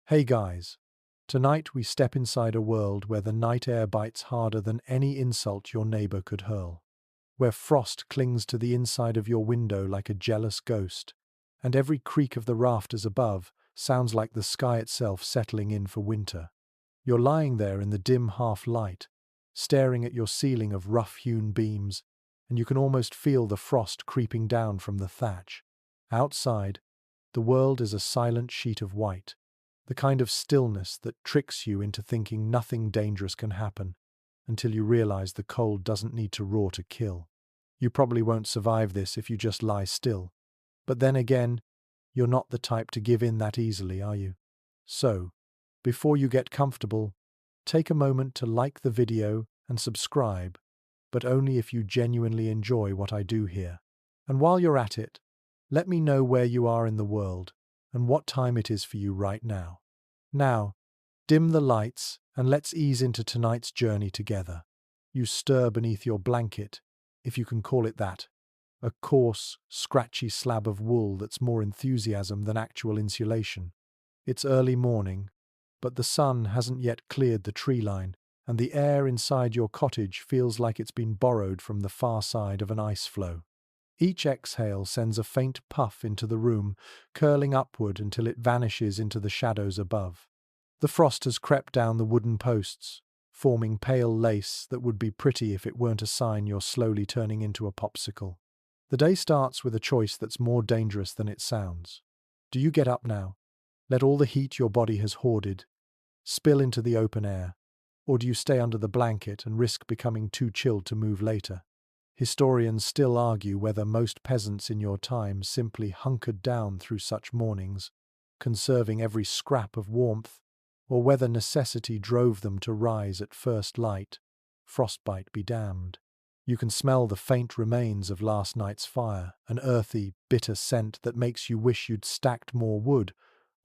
Hey guys, tonight we step inside a world where the night air bites harder than any insult your neighbor could hurl, where frost clings to the inside of your window like a jealous ghost, and every creak of the rafters above sounds like the sky itself settling in for winter. You're lying there in the dim half-light, staring at your ceiling of rough-hewn beams, and you can almost feel the frost creeping down from the thatch. Outside, the world is a silent sheet of white, the kind of stillness that tricks you into thinking nothing dangerous can happen until you realize the cold doesn't need to roar to kill. You probably won't survive this if you just lie still. But then again, you're not the type to give in that easily, are you? So, before you get comfortable, take a moment to like the video and subscribe, but only if you genuinely enjoy what I do here. And while you're at it, let me know where you are in the world and what time it is for you right now. Now, dim the lights and let's ease into tonight's journey together. You stir beneath your blanket, if you can call it that, a coarse, scratchy slab of wool that's more enthusiasm than actual insulation. It's early morning, but the sun hasn't yet cleared the tree line, and the air inside your cottage feels like it's been borrowed from the far side of an ice floe. Each exhale sends a faint puff into the room, curling upward until it vanishes into the shadows above. The frost has crept down the wooden posts, forming pale lace that would be pretty if it weren't a sign you're slowly turning into a popsicle. The day starts with a choice that's more dangerous than it sounds. Do you get up now, let all the heat your body has hoarded spill into the open air, or do you stay under the blanket and risk becoming too chilled to move later? Historians still argue whether most peasants in your time simply hunkered down through such mornings, conserving every scrap of warmth, or whether necessity drove them to rise at first light. Frostbite be damned. You can smell the faint remains of last night's fire, an earthy, bitter scent that makes you wish you'd stacked more wood,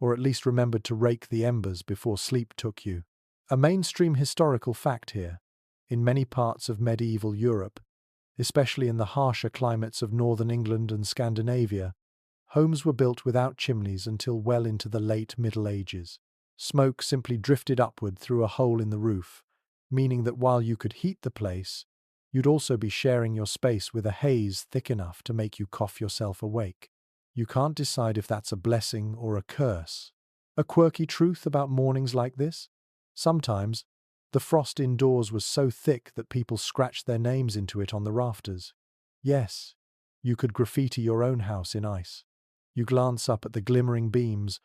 or at least remembered to rake the embers before sleep took you. A mainstream historical fact here. In many parts of medieval Europe, especially in the harsher climates of northern England and Scandinavia, homes were built without chimneys until well into the late Middle Ages. Smoke simply drifted upward through a hole in the roof, meaning that while you could heat the place, you'd also be sharing your space with a haze thick enough to make you cough yourself awake. You can't decide if that's a blessing or a curse. A quirky truth about mornings like this? Sometimes, the frost indoors was so thick that people scratched their names into it on the rafters. Yes, you could graffiti your own house in ice. You glance up at the glimmering beams,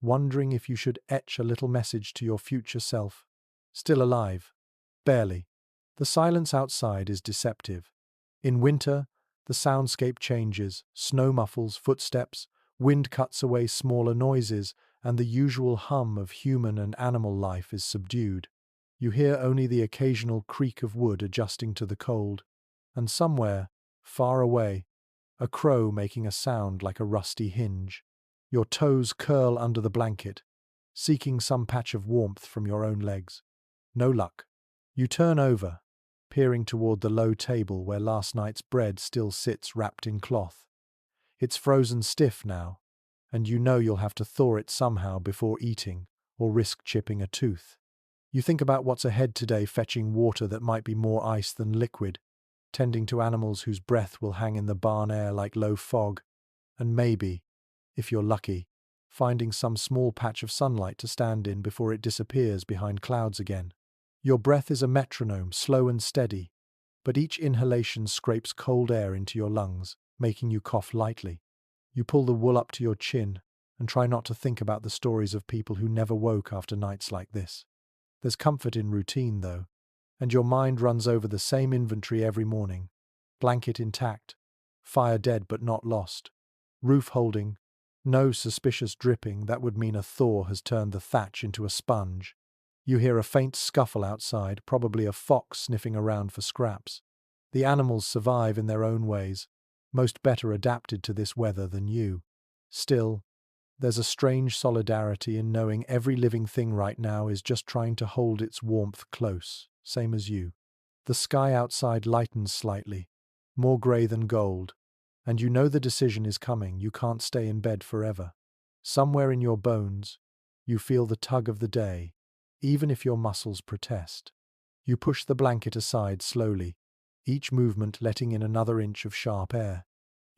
wondering if you should etch a little message to your future self. Still alive. Barely. The silence outside is deceptive. In winter, the soundscape changes, snow muffles footsteps, wind cuts away smaller noises, and the usual hum of human and animal life is subdued. You hear only the occasional creak of wood adjusting to the cold, and somewhere, far away, a crow making a sound like a rusty hinge. Your toes curl under the blanket, seeking some patch of warmth from your own legs. No luck. You turn over, peering toward the low table where last night's bread still sits wrapped in cloth. It's frozen stiff now, and you know you'll have to thaw it somehow before eating, or risk chipping a tooth. You think about what's ahead today, fetching water that might be more ice than liquid, tending to animals whose breath will hang in the barn air like low fog, and maybe, if you're lucky, finding some small patch of sunlight to stand in before it disappears behind clouds again. Your breath is a metronome, slow and steady, but each inhalation scrapes cold air into your lungs, making you cough lightly. You pull the wool up to your chin and try not to think about the stories of people who never woke after nights like this. There's comfort in routine, though, and your mind runs over the same inventory every morning. Blanket intact, fire dead but not lost, roof holding, no suspicious dripping that would mean a thaw has turned the thatch into a sponge. You hear a faint scuffle outside, probably a fox sniffing around for scraps. The animals survive in their own ways, most better adapted to this weather than you. Still, there's a strange solidarity in knowing every living thing right now is just trying to hold its warmth close, same as you. The sky outside lightens slightly, more grey than gold, and you know the decision is coming. You can't stay in bed forever. Somewhere in your bones, You feel the tug of the day, even if your muscles protest. You push the blanket aside slowly, each movement letting in another inch of sharp air.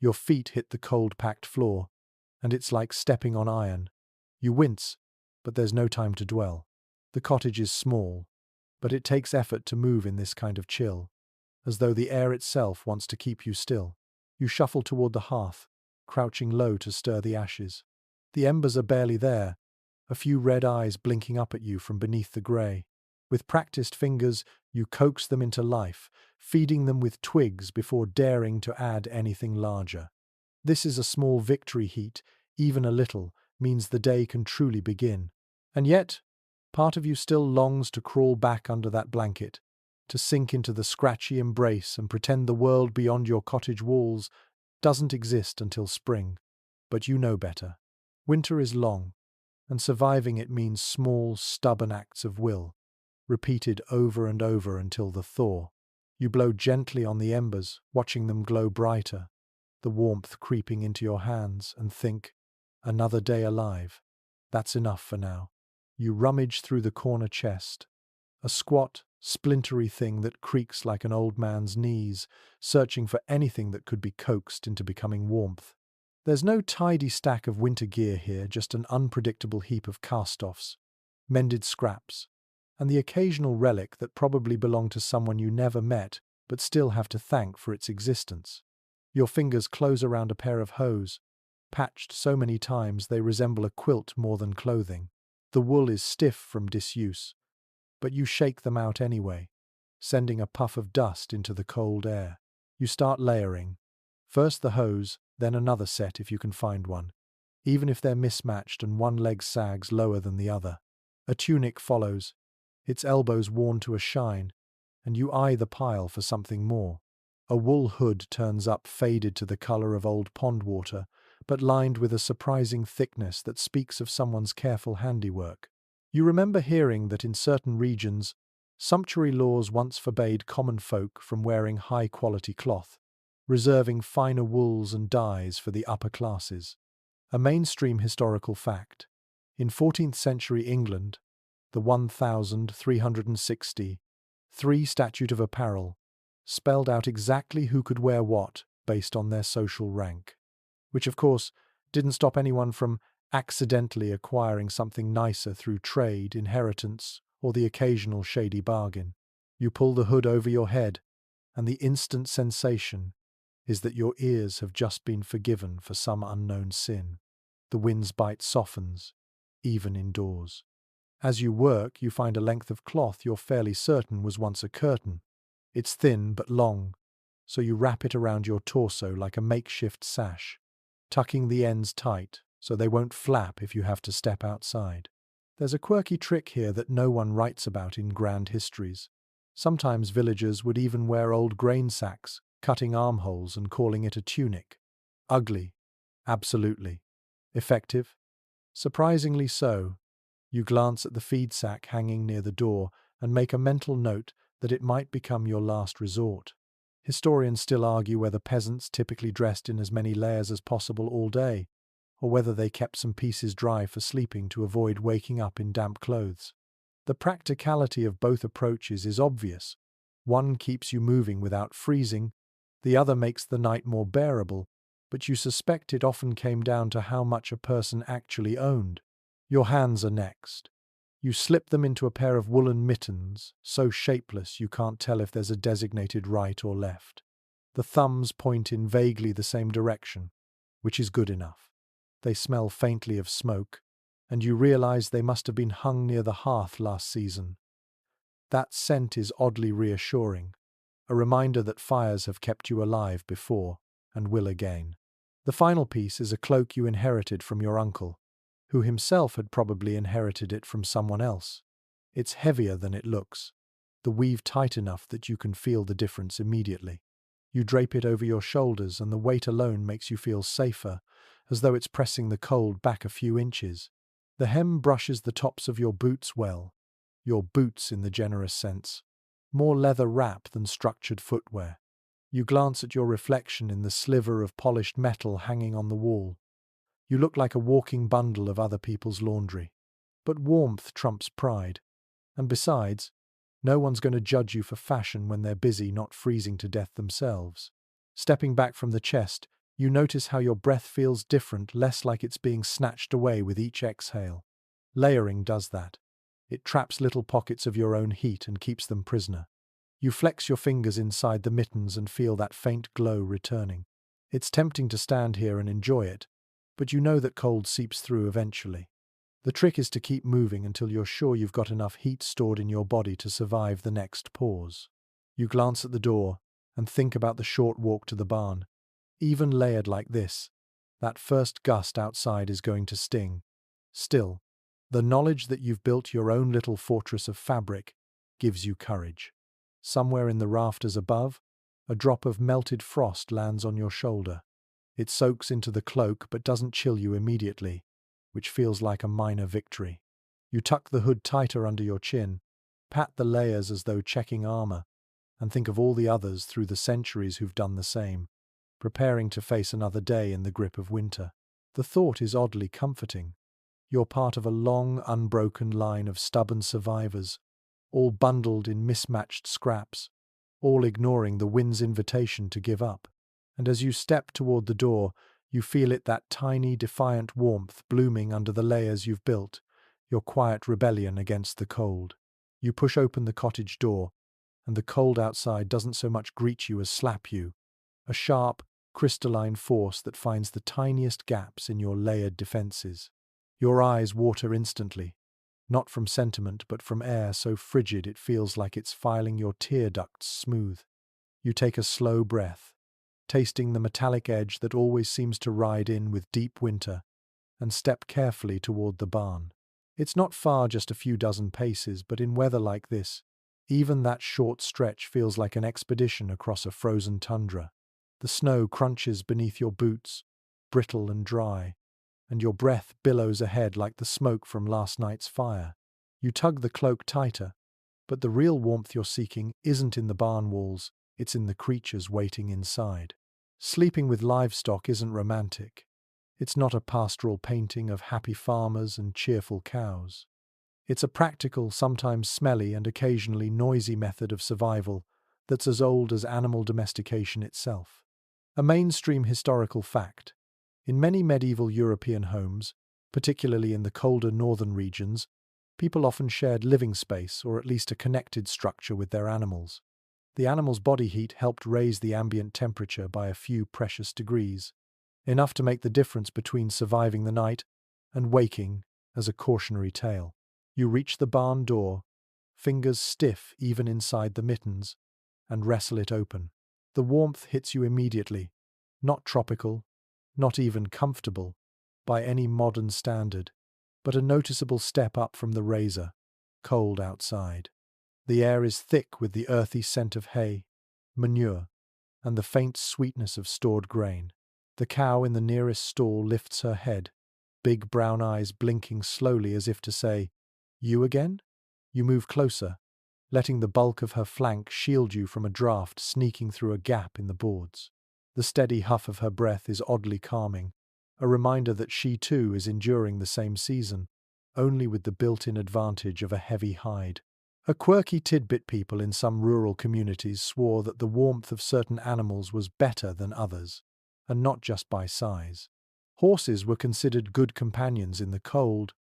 Your feet hit the cold-packed floor, and it's like stepping on iron. You wince, but there's no time to dwell. The cottage is small, but it takes effort to move in this kind of chill, as though the air itself wants to keep you still. You shuffle toward the hearth, crouching low to stir the ashes. The embers are barely there, a few red eyes blinking up at you from beneath the grey. With practiced fingers, you coax them into life, feeding them with twigs before daring to add anything larger. This is a small victory. Heat, even a little, means the day can truly begin. And yet, part of you still longs to crawl back under that blanket, to sink into the scratchy embrace and pretend the world beyond your cottage walls doesn't exist until spring. But you know better. Winter is long, and surviving it means small, stubborn acts of will, repeated over and over until the thaw. You blow gently on the embers, watching them glow brighter, the warmth creeping into your hands, and think, another day alive. That's enough for now. You rummage through the corner chest, a squat, splintery thing that creaks like an old man's knees, searching for anything that could be coaxed into becoming warmth. There's no tidy stack of winter gear here, just an unpredictable heap of cast-offs, mended scraps, and the occasional relic that probably belonged to someone you never met but still have to thank for its existence. Your fingers close around a pair of hose, patched so many times they resemble a quilt more than clothing. The wool is stiff from disuse, but you shake them out anyway, sending a puff of dust into the cold air. You start layering. First the hose, then another set if you can find one, even if they're mismatched and one leg sags lower than the other. A tunic follows, its elbows worn to a shine, and you eye the pile for something more. A wool hood turns up, faded to the color of old pond water, but lined with a surprising thickness that speaks of someone's careful handiwork. You remember hearing that in certain regions, sumptuary laws once forbade common folk from wearing high-quality cloth, reserving finer wools and dyes for the upper classes. A mainstream historical fact. In 14th century England, the 1363 Statute of Apparel spelled out exactly who could wear what based on their social rank, which of course didn't stop anyone from accidentally acquiring something nicer through trade, inheritance, or the occasional shady bargain. You pull the hood over your head, and the instant sensation is that your ears have just been forgiven for some unknown sin. The wind's bite softens, even indoors. As you work, you find a length of cloth you're fairly certain was once a curtain. It's thin but long, so you wrap it around your torso like a makeshift sash, tucking the ends tight so they won't flap if you have to step outside. There's a quirky trick here that no one writes about in grand histories. Sometimes villagers would even wear old grain sacks, cutting armholes and calling it a tunic. Ugly. Absolutely. Effective? Surprisingly so. You glance at the feed sack hanging near the door and make a mental note that it might become your last resort. Historians still argue whether peasants typically dressed in as many layers as possible all day, or whether they kept some pieces dry for sleeping to avoid waking up in damp clothes. The practicality of both approaches is obvious. One keeps you moving without freezing, the other makes the night more bearable, but you suspect it often came down to how much a person actually owned. Your hands are next. You slip them into a pair of woolen mittens, so shapeless you can't tell if there's a designated right or left. The thumbs point in vaguely the same direction, which is good enough. They smell faintly of smoke, and you realize they must have been hung near the hearth last season. That scent is oddly reassuring, a reminder that fires have kept you alive before, and will again. The final piece is a cloak you inherited from your uncle, who himself had probably inherited it from someone else. It's heavier than it looks, the weave tight enough that you can feel the difference immediately. You drape it over your shoulders, and the weight alone makes you feel safer, as though it's pressing the cold back a few inches. The hem brushes the tops of your boots well, your boots in the generous sense, more leather wrap than structured footwear. You glance at your reflection in the sliver of polished metal hanging on the wall. You look like a walking bundle of other people's laundry. But warmth trumps pride. And besides, no one's going to judge you for fashion when they're busy not freezing to death themselves. Stepping back from the chest, you notice how your breath feels different, less like it's being snatched away with each exhale. Layering does that. It traps little pockets of your own heat and keeps them prisoner. You flex your fingers inside the mittens and feel that faint glow returning. It's tempting to stand here and enjoy it, but you know that cold seeps through eventually. The trick is to keep moving until you're sure you've got enough heat stored in your body to survive the next pause. You glance at the door and think about the short walk to the barn. Even layered like this, that first gust outside is going to sting. Still, the knowledge that you've built your own little fortress of fabric gives you courage. Somewhere in the rafters above, a drop of melted frost lands on your shoulder. It soaks into the cloak but doesn't chill you immediately, which feels like a minor victory. You tuck the hood tighter under your chin, pat the layers as though checking armor, and think of all the others through the centuries who've done the same, preparing to face another day in the grip of winter. The thought is oddly comforting. You're part of a long, unbroken line of stubborn survivors, all bundled in mismatched scraps, all ignoring the wind's invitation to give up. And as you step toward the door, you feel it, that tiny, defiant warmth blooming under the layers you've built, your quiet rebellion against the cold. You push open the cottage door, and the cold outside doesn't so much greet you as slap you, a sharp, crystalline force that finds the tiniest gaps in your layered defenses. Your eyes water instantly, not from sentiment but from air so frigid it feels like it's filing your tear ducts smooth. You take a slow breath, tasting the metallic edge that always seems to ride in with deep winter, and step carefully toward the barn. It's not far, just a few dozen paces, but in weather like this, even that short stretch feels like an expedition across a frozen tundra. The snow crunches beneath your boots, brittle and dry, and your breath billows ahead like the smoke from last night's fire. You tug the cloak tighter, but the real warmth you're seeking isn't in the barn walls, it's in the creatures waiting inside. Sleeping with livestock isn't romantic. It's not a pastoral painting of happy farmers and cheerful cows. It's a practical, sometimes smelly and occasionally noisy method of survival that's as old as animal domestication itself. A mainstream historical fact. In many medieval European homes, particularly in the colder northern regions, people often shared living space or at least a connected structure with their animals. The animal's body heat helped raise the ambient temperature by a few precious degrees, enough to make the difference between surviving the night and waking as a cautionary tale. You reach the barn door, fingers stiff even inside the mittens, and wrestle it open. The warmth hits you immediately, not tropical, not even comfortable, by any modern standard, but a noticeable step up from the razor, cold outside. The air is thick with the earthy scent of hay, manure, and the faint sweetness of stored grain. The cow in the nearest stall lifts her head, big brown eyes blinking slowly as if to say, "You again?" You move closer, letting the bulk of her flank shield you from a draft sneaking through a gap in the boards. The steady huff of her breath is oddly calming, a reminder that she too is enduring the same season, only with the built-in advantage of a heavy hide. A quirky tidbit: people in some rural communities swore that the warmth of certain animals was better than others, and not just by size. Horses were considered good companions in the cold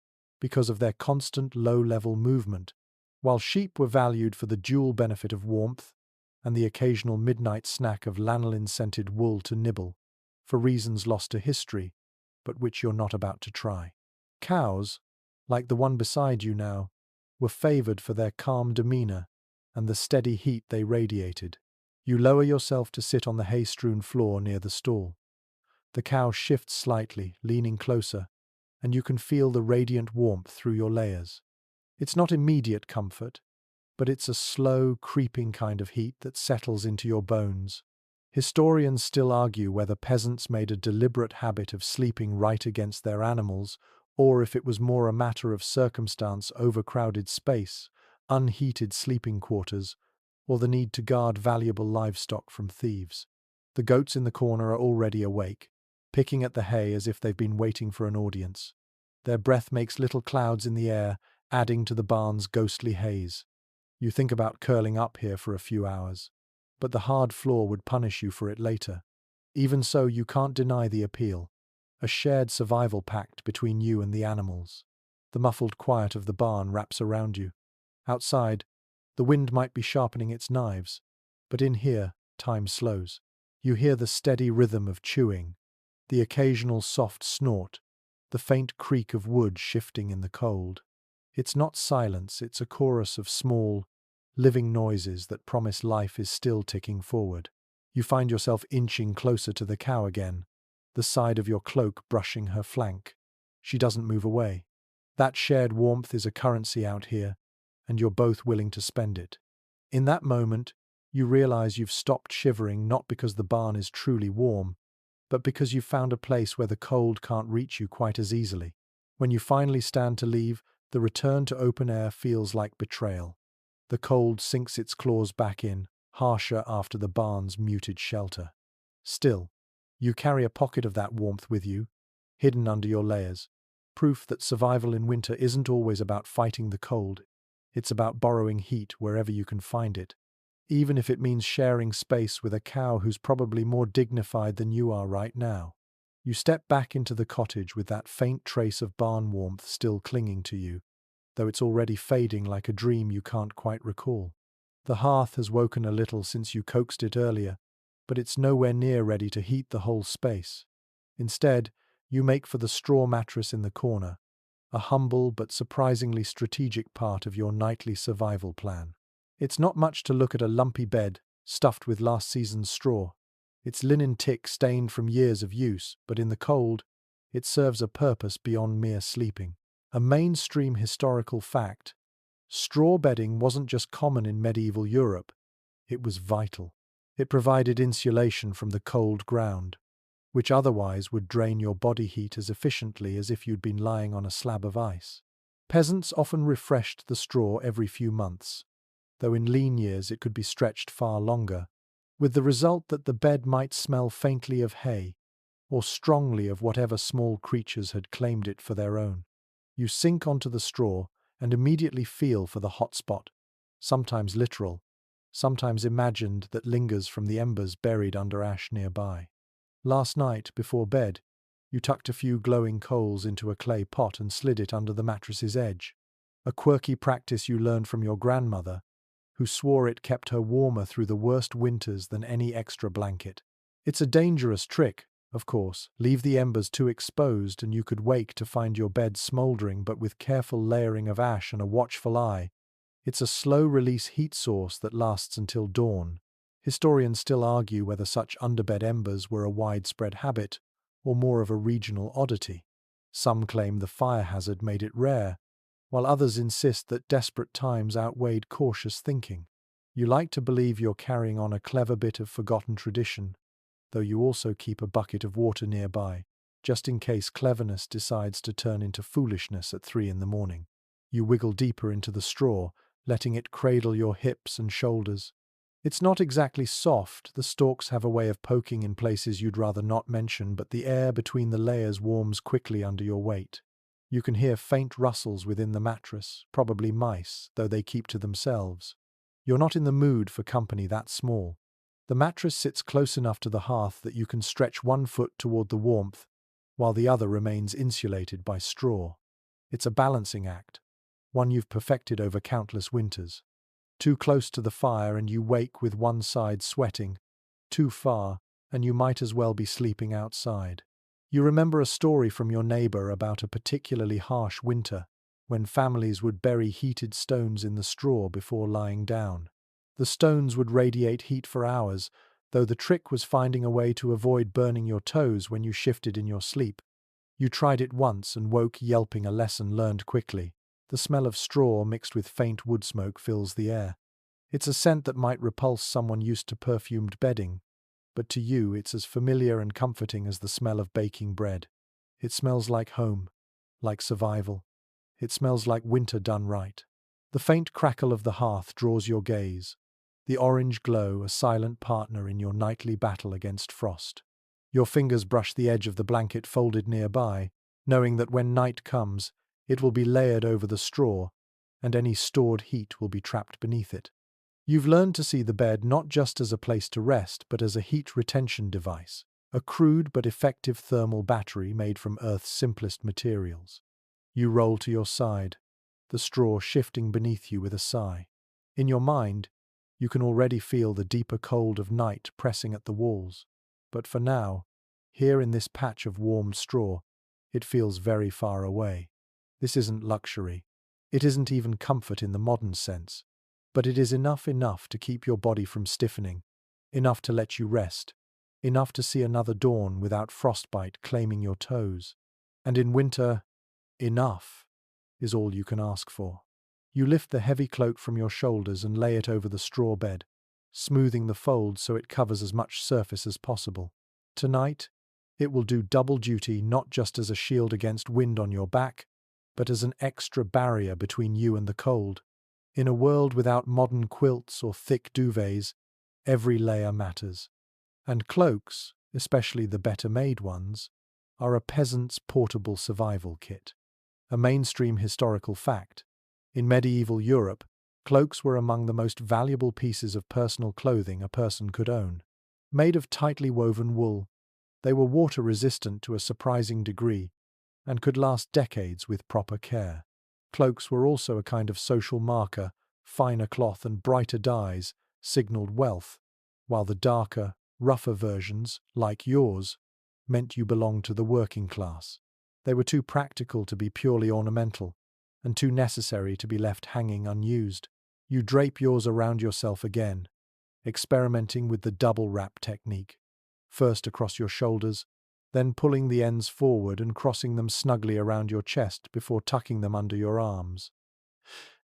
because of their constant low-level movement, while sheep were valued for the dual benefit of warmth and the occasional midnight snack of lanolin-scented wool to nibble, for reasons lost to history, but which you're not about to try. Cows, like the one beside you now, were favored for their calm demeanor and the steady heat they radiated. You lower yourself to sit on the hay-strewn floor near the stall. The cow shifts slightly, leaning closer, and you can feel the radiant warmth through your layers. It's not immediate comfort, but it's a slow, creeping kind of heat that settles into your bones. Historians still argue whether peasants made a deliberate habit of sleeping right against their animals, or if it was more a matter of circumstance: overcrowded space, unheated sleeping quarters, or the need to guard valuable livestock from thieves. The goats in the corner are already awake, picking at the hay as if they've been waiting for an audience. Their breath makes little clouds in the air, adding to the barn's ghostly haze. You think about curling up here for a few hours, but the hard floor would punish you for it later. Even so, you can't deny the appeal. A shared survival pact between you and the animals. The muffled quiet of the barn wraps around you. Outside, the wind might be sharpening its knives, but in here, time slows. You hear the steady rhythm of chewing, the occasional soft snort, the faint creak of wood shifting in the cold. It's not silence, it's a chorus of small, living noises that promise life is still ticking forward. You find yourself inching closer to the cow again, the side of your cloak brushing her flank. She doesn't move away. That shared warmth is a currency out here, and you're both willing to spend it. In that moment, you realize you've stopped shivering not because the barn is truly warm, but because you've found a place where the cold can't reach you quite as easily. When you finally stand to leave, the return to open air feels like betrayal. The cold sinks its claws back in, harsher after the barn's muted shelter. Still, you carry a pocket of that warmth with you, hidden under your layers, proof that survival in winter isn't always about fighting the cold, it's about borrowing heat wherever you can find it, even if it means sharing space with a cow who's probably more dignified than you are right now. You step back into the cottage with that faint trace of barn warmth still clinging to you, though it's already fading like a dream you can't quite recall. The hearth has woken a little since you coaxed it earlier, but it's nowhere near ready to heat the whole space. Instead, you make for the straw mattress in the corner, a humble but surprisingly strategic part of your nightly survival plan. It's not much to look at a lumpy bed, stuffed with last season's straw. Its linen tick stained from years of use, but in the cold, it serves a purpose beyond mere sleeping. A mainstream historical fact, straw bedding wasn't just common in medieval Europe, it was vital. It provided insulation from the cold ground, which otherwise would drain your body heat as efficiently as if you'd been lying on a slab of ice. Peasants often refreshed the straw every few months, though in lean years it could be stretched far longer, with the result that the bed might smell faintly of hay, or strongly of whatever small creatures had claimed it for their own. You sink onto the straw and immediately feel for the hot spot, sometimes literal, sometimes imagined, that lingers from the embers buried under ash nearby. Last night, before bed, you tucked a few glowing coals into a clay pot and slid it under the mattress's edge, a quirky practice you learned from your grandmother, who swore it kept her warmer through the worst winters than any extra blanket. It's a dangerous trick, of course. Leave the embers too exposed and you could wake to find your bed smouldering, but with careful layering of ash and a watchful eye, it's a slow-release heat source that lasts until dawn. Historians still argue whether such underbed embers were a widespread habit or more of a regional oddity. Some claim the fire hazard made it rare, while others insist that desperate times outweighed cautious thinking. You like to believe you're carrying on a clever bit of forgotten tradition, though you also keep a bucket of water nearby, just in case cleverness decides to turn into foolishness at 3 in the morning. You wiggle deeper into the straw, letting it cradle your hips and shoulders. It's not exactly soft, the stalks have a way of poking in places you'd rather not mention, but the air between the layers warms quickly under your weight. You can hear faint rustles within the mattress, probably mice, though they keep to themselves. You're not in the mood for company that small. The mattress sits close enough to the hearth that you can stretch one foot toward the warmth, while the other remains insulated by straw. It's a balancing act, one you've perfected over countless winters. Too close to the fire and you wake with one side sweating. Too far, and you might as well be sleeping outside. You remember a story from your neighbor about a particularly harsh winter, when families would bury heated stones in the straw before lying down. The stones would radiate heat for hours, though the trick was finding a way to avoid burning your toes when you shifted in your sleep. You tried it once and woke yelping, a lesson learned quickly. The smell of straw mixed with faint wood smoke fills the air. It's a scent that might repulse someone used to perfumed bedding, but to you it's as familiar and comforting as the smell of baking bread. It smells like home, like survival. It smells like winter done right. The faint crackle of the hearth draws your gaze, the orange glow a silent partner in your nightly battle against frost. Your fingers brush the edge of the blanket folded nearby, knowing that when night comes, it will be layered over the straw, and any stored heat will be trapped beneath it. You've learned to see the bed not just as a place to rest, but as a heat retention device, a crude but effective thermal battery made from Earth's simplest materials. You roll to your side, the straw shifting beneath you with a sigh. In your mind, you can already feel the deeper cold of night pressing at the walls. But for now, here in this patch of warmed straw, it feels very far away. This isn't luxury. It isn't even comfort in the modern sense. But it is enough to keep your body from stiffening, enough to let you rest, enough to see another dawn without frostbite claiming your toes. And in winter, enough is all you can ask for. You lift the heavy cloak from your shoulders and lay it over the straw bed, smoothing the folds so it covers as much surface as possible. Tonight, it will do double duty not just as a shield against wind on your back, but as an extra barrier between you and the cold. In a world without modern quilts or thick duvets, every layer matters. And cloaks, especially the better-made ones, are a peasant's portable survival kit. A mainstream historical fact. In medieval Europe, cloaks were among the most valuable pieces of personal clothing a person could own. Made of tightly woven wool, they were water-resistant to a surprising degree and could last decades with proper care. Cloaks were also a kind of social marker. Finer cloth and brighter dyes signaled wealth, while the darker, rougher versions, like yours, meant you belonged to the working class. They were too practical to be purely ornamental, and too necessary to be left hanging unused. You drape yours around yourself again, experimenting with the double wrap technique, first across your shoulders, then pulling the ends forward and crossing them snugly around your chest before tucking them under your arms.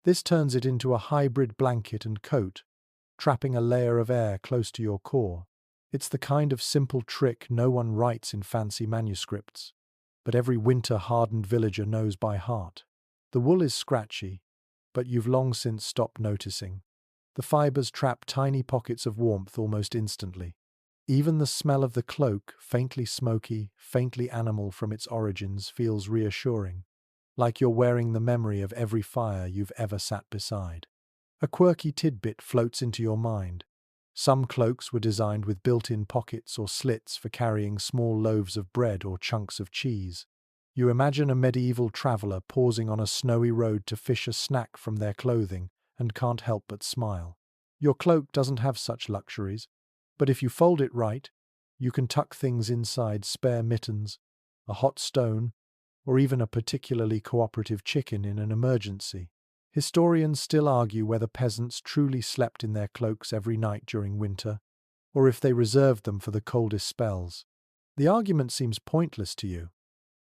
This turns it into a hybrid blanket and coat, trapping a layer of air close to your core. It's the kind of simple trick no one writes in fancy manuscripts, but every winter-hardened villager knows by heart. The wool is scratchy, but you've long since stopped noticing. The fibers trap tiny pockets of warmth almost instantly. Even the smell of the cloak, faintly smoky, faintly animal from its origins, feels reassuring, like you're wearing the memory of every fire you've ever sat beside. A quirky tidbit floats into your mind. Some cloaks were designed with built-in pockets or slits for carrying small loaves of bread or chunks of cheese. You imagine a medieval traveler pausing on a snowy road to fish a snack from their clothing and can't help but smile. Your cloak doesn't have such luxuries, but if you fold it right, you can tuck things inside spare mittens, a hot stone, or even a particularly cooperative chicken in an emergency. Historians still argue whether peasants truly slept in their cloaks every night during winter, or if they reserved them for the coldest spells. The argument seems pointless to you.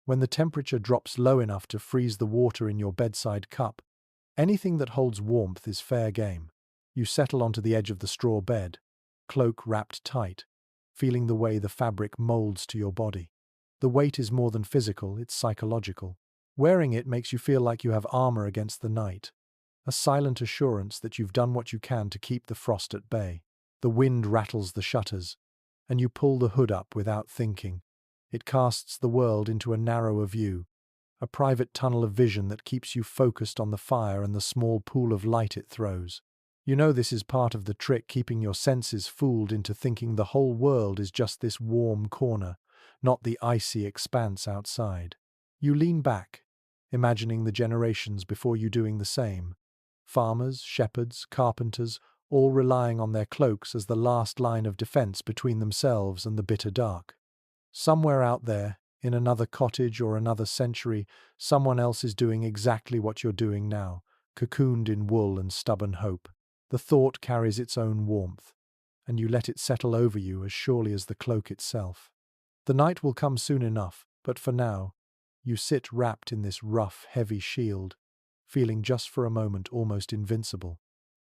When the temperature drops low enough to freeze the water in your bedside cup, anything that holds warmth is fair game. You settle onto the edge of the straw bed, cloak wrapped tight, feeling the way the fabric molds to your body. The weight is more than physical, it's psychological. Wearing it makes you feel like you have armor against the night, a silent assurance that you've done what you can to keep the frost at bay. The wind rattles the shutters, and you pull the hood up without thinking. It casts the world into a narrower view, a private tunnel of vision that keeps you focused on the fire and the small pool of light it throws. You know this is part of the trick, keeping your senses fooled into thinking the whole world is just this warm corner, not the icy expanse outside. You lean back, imagining the generations before you doing the same. Farmers, shepherds, carpenters, all relying on their cloaks as the last line of defense between themselves and the bitter dark. Somewhere out there, in another cottage or another century, someone else is doing exactly what you're doing now, cocooned in wool and stubborn hope. The thought carries its own warmth, and you let it settle over you as surely as the cloak itself. The night will come soon enough, but for now, you sit wrapped in this rough, heavy shield, feeling just for a moment almost invincible.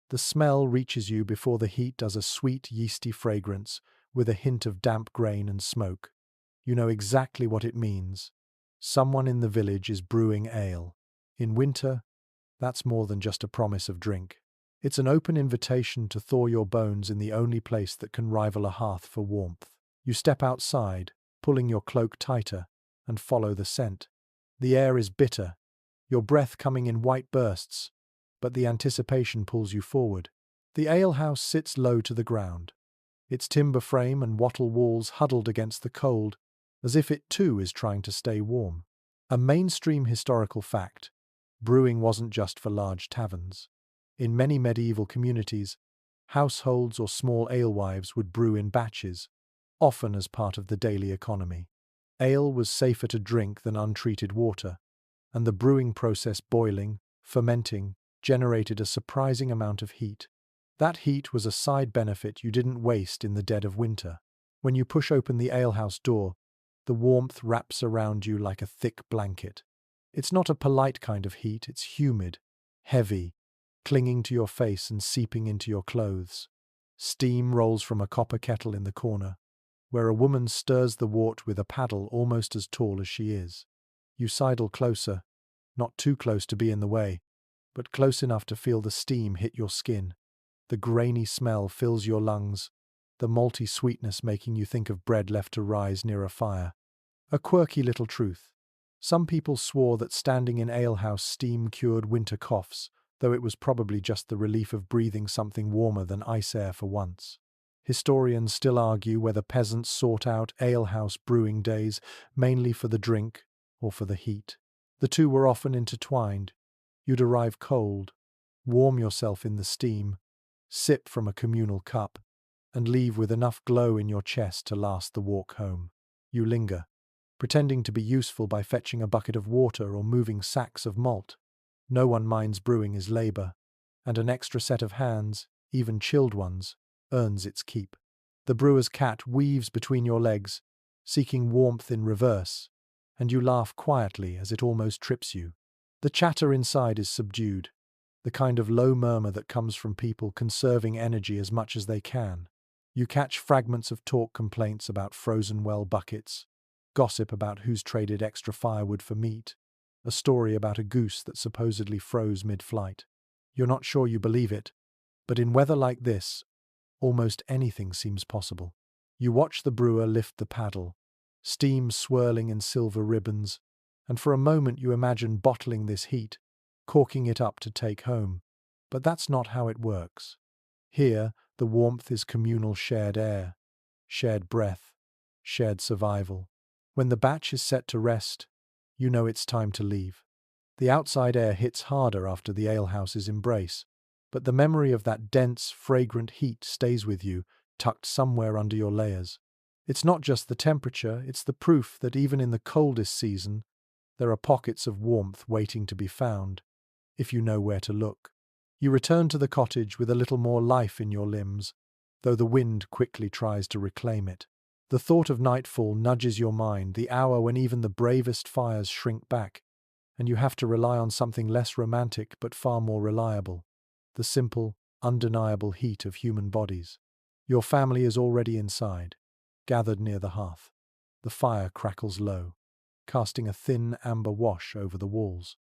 The smell reaches you before the heat does a sweet, yeasty fragrance with a hint of damp grain and smoke. You know exactly what it means. Someone in the village is brewing ale. In winter, that's more than just a promise of drink. It's an open invitation to thaw your bones in the only place that can rival a hearth for warmth. You step outside, pulling your cloak tighter, and follow the scent. The air is bitter, your breath coming in white bursts, but the anticipation pulls you forward. The alehouse sits low to the ground, its timber frame and wattle walls huddled against the cold, as if it too is trying to stay warm. A mainstream historical fact: brewing wasn't just for large taverns. In many medieval communities, households or small alewives would brew in batches, often as part of the daily economy. Ale was safer to drink than untreated water, and the brewing process, boiling, fermenting, generated a surprising amount of heat. That heat was a side benefit you didn't waste in the dead of winter. When you push open the alehouse door, the warmth wraps around you like a thick blanket. It's not a polite kind of heat, it's humid, heavy, clinging to your face and seeping into your clothes. Steam rolls from a copper kettle in the corner, where a woman stirs the wort with a paddle almost as tall as she is. You sidle closer, not too close to be in the way, but close enough to feel the steam hit your skin. The grainy smell fills your lungs, the malty sweetness making you think of bread left to rise near a fire. A quirky little truth: some people swore that standing in alehouse steam cured winter coughs, though it was probably just the relief of breathing something warmer than ice air for once. Historians still argue whether peasants sought out alehouse brewing days mainly for the drink or for the heat. The two were often intertwined. You'd arrive cold, warm yourself in the steam, sip from a communal cup, and leave with enough glow in your chest to last the walk home. You linger, pretending to be useful by fetching a bucket of water or moving sacks of malt. No one minds brewing is labor, and an extra set of hands, even chilled ones, earns its keep. The brewer's cat weaves between your legs, seeking warmth in reverse, and you laugh quietly as it almost trips you. The chatter inside is subdued, the kind of low murmur that comes from people conserving energy as much as they can. You catch fragments of talk, complaints about frozen well buckets, gossip about who's traded extra firewood for meat, a story about a goose that supposedly froze mid-flight. You're not sure you believe it, but in weather like this, almost anything seems possible. You watch the brewer lift the paddle, steam swirling in silver ribbons, and for a moment you imagine bottling this heat, corking it up to take home. But that's not how it works. Here, the warmth is communal, shared air, shared breath, shared survival. When the batch is set to rest, you know it's time to leave. The outside air hits harder after the alehouse's embrace, but the memory of that dense, fragrant heat stays with you, tucked somewhere under your layers. It's not just the temperature, it's the proof that even in the coldest season, there are pockets of warmth waiting to be found, if you know where to look. You return to the cottage with a little more life in your limbs, though the wind quickly tries to reclaim it. The thought of nightfall nudges your mind, the hour when even the bravest fires shrink back, and you have to rely on something less romantic but far more reliable: the simple, undeniable heat of human bodies. Your family is already inside, gathered near the hearth. The fire crackles low, casting a thin amber wash over the walls.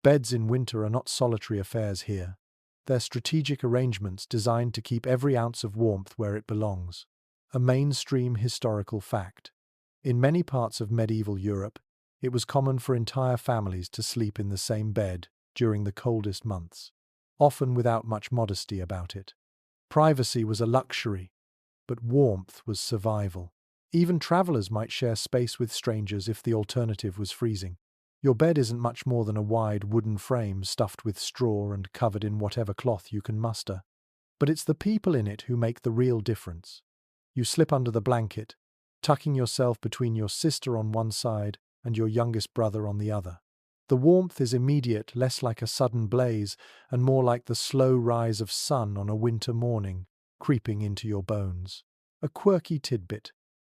Beds in winter are not solitary affairs here. They're strategic arrangements designed to keep every ounce of warmth where it belongs. A mainstream historical fact: in many parts of medieval Europe, it was common for entire families to sleep in the same bed during the coldest months, often without much modesty about it. Privacy was a luxury, but warmth was survival. Even travelers might share space with strangers if the alternative was freezing. Your bed isn't much more than a wide wooden frame stuffed with straw and covered in whatever cloth you can muster. But it's the people in it who make the real difference. You slip under the blanket, tucking yourself between your sister on one side and your youngest brother on the other. The warmth is immediate, less like a sudden blaze, and more like the slow rise of sun on a winter morning, creeping into your bones. A quirky tidbit: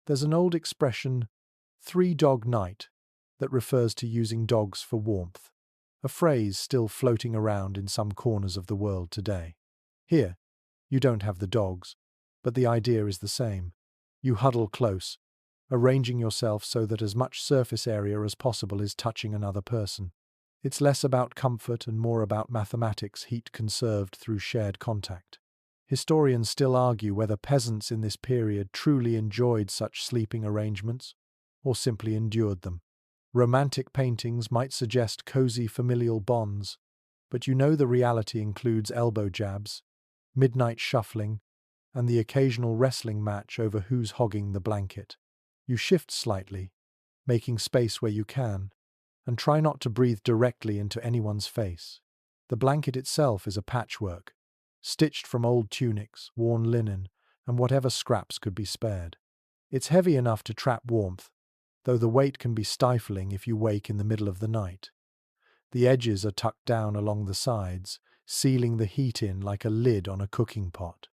there's an old expression, three-dog night, that refers to using dogs for warmth, a phrase still floating around in some corners of the world today. Here, you don't have the dogs, but the idea is the same. You huddle close, arranging yourself so that as much surface area as possible is touching another person. It's less about comfort and more about mathematics, heat conserved through shared contact. Historians still argue whether peasants in this period truly enjoyed such sleeping arrangements, or simply endured them. Romantic paintings might suggest cozy familial bonds, but you know the reality includes elbow jabs, midnight shuffling, and the occasional wrestling match over who's hogging the blanket. You shift slightly, making space where you can, and try not to breathe directly into anyone's face. The blanket itself is a patchwork, stitched from old tunics, worn linen, and whatever scraps could be spared. It's heavy enough to trap warmth, though the weight can be stifling if you wake in the middle of the night. The edges are tucked down along the sides, sealing the heat in like a lid on a cooking pot.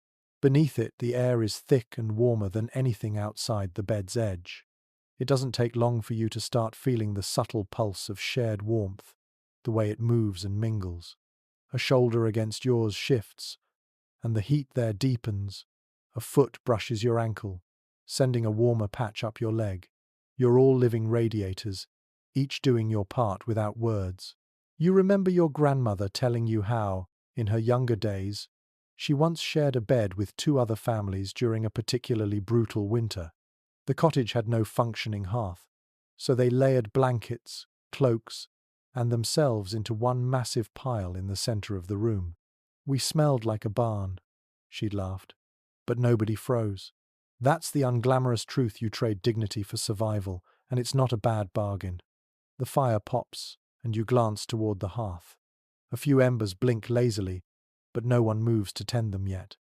Beneath it, the air is thick and warmer than anything outside the bed's edge. It doesn't take long for you to start feeling the subtle pulse of shared warmth, the way it moves and mingles. A shoulder against yours shifts, and the heat there deepens. A foot brushes your ankle, sending a warmer patch up your leg. You're all living radiators, each doing your part without words. You remember your grandmother telling you how, in her younger days, she once shared a bed with two other families during a particularly brutal winter. The cottage had no functioning hearth, so they layered blankets, cloaks, and themselves into one massive pile in the center of the room. "We smelled like a barn," she'd laughed, "but nobody froze." That's the unglamorous truth. You trade dignity for survival, and it's not a bad bargain. The fire pops, and you glance toward the hearth. A few embers blink lazily, but no one moves to tend them yet.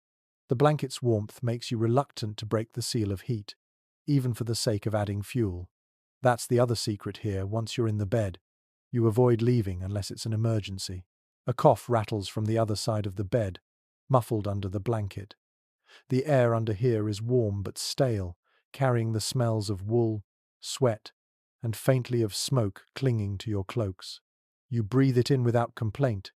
The blanket's warmth makes you reluctant to break the seal of heat, even for the sake of adding fuel. That's the other secret here. Once you're in the bed, you avoid leaving unless it's an emergency. A cough rattles from the other side of the bed, muffled under the blanket. The air under here is warm but stale, carrying the smells of wool, sweat, and faintly of smoke clinging to your cloaks. You breathe it in without complaint.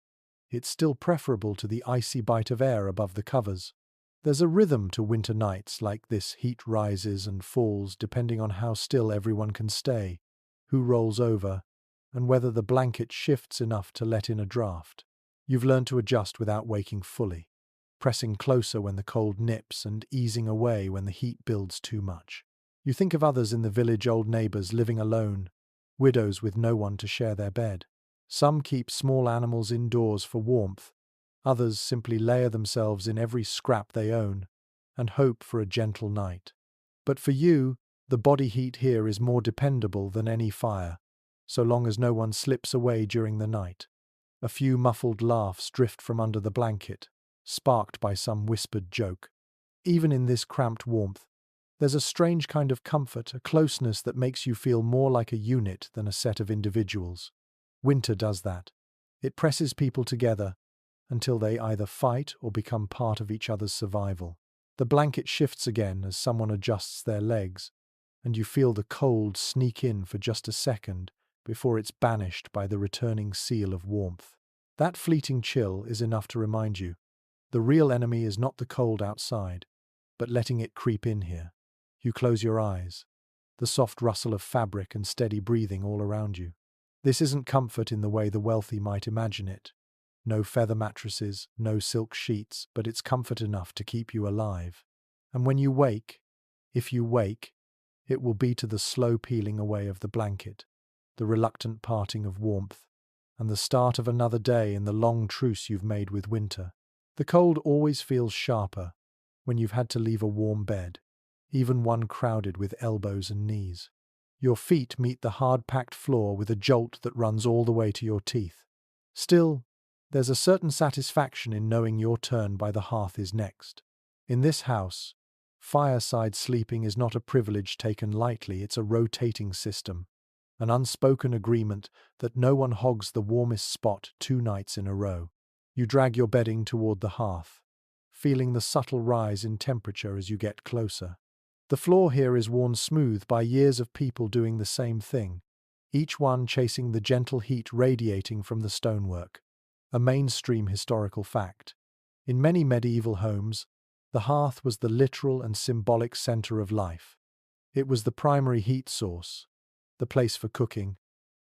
It's still preferable to the icy bite of air above the covers. There's a rhythm to winter nights like this. Heat rises and falls depending on how still everyone can stay, who rolls over, and whether the blanket shifts enough to let in a draft. You've learned to adjust without waking fully, pressing closer when the cold nips and easing away when the heat builds too much. You think of others in the village, old neighbors living alone, widows with no one to share their bed. Some keep small animals indoors for warmth, others simply layer themselves in every scrap they own and hope for a gentle night. But for you, the body heat here is more dependable than any fire, so long as no one slips away during the night. A few muffled laughs drift from under the blanket, sparked by some whispered joke. Even in this cramped warmth, there's a strange kind of comfort, a closeness that makes you feel more like a unit than a set of individuals. Winter does that. It presses people together until they either fight or become part of each other's survival. The blanket shifts again as someone adjusts their legs, and you feel the cold sneak in for just a second before it's banished by the returning seal of warmth. That fleeting chill is enough to remind you the real enemy is not the cold outside, but letting it creep in here. You close your eyes, the soft rustle of fabric and steady breathing all around you. This isn't comfort in the way the wealthy might imagine it. No feather mattresses, no silk sheets, but it's comfort enough to keep you alive. And when you wake, if you wake, it will be to the slow peeling away of the blanket, the reluctant parting of warmth, and the start of another day in the long truce you've made with winter. The cold always feels sharper when you've had to leave a warm bed, even one crowded with elbows and knees. Your feet meet the hard-packed floor with a jolt that runs all the way to your teeth. Still, there's a certain satisfaction in knowing your turn by the hearth is next. In this house, fireside sleeping is not a privilege taken lightly. It's a rotating system, an unspoken agreement that no one hogs the warmest spot 2 nights in a row. You drag your bedding toward the hearth, feeling the subtle rise in temperature as you get closer. The floor here is worn smooth by years of people doing the same thing, each one chasing the gentle heat radiating from the stonework. A mainstream historical fact. In many medieval homes, the hearth was the literal and symbolic center of life. It was the primary heat source, the place for cooking,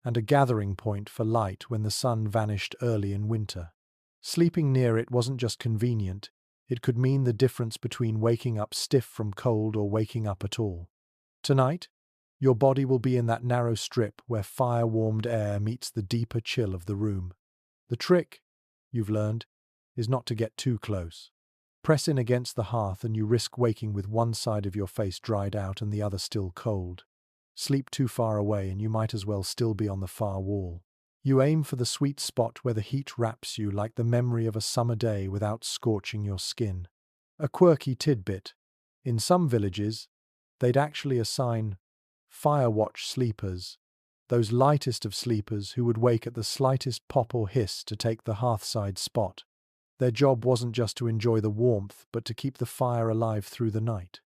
and a gathering point for light when the sun vanished early in winter. Sleeping near it wasn't just convenient, it could mean the difference between waking up stiff from cold or waking up at all. Tonight, Your body will be in that narrow strip where fire-warmed air meets the deeper chill of the room. The trick, you've learned, is not to get too close. Press in against the hearth and you risk waking with one side of your face dried out and the other still cold. Sleep too far away and you might as well still be on the far wall. You aim for the sweet spot where the heat wraps you like the memory of a summer day without scorching your skin. A quirky tidbit. In some villages, they'd actually assign fire watch sleepers, those lightest of sleepers who would wake at the slightest pop or hiss to take the hearthside spot. Their job wasn't just to enjoy the warmth, but to keep the fire alive through the night.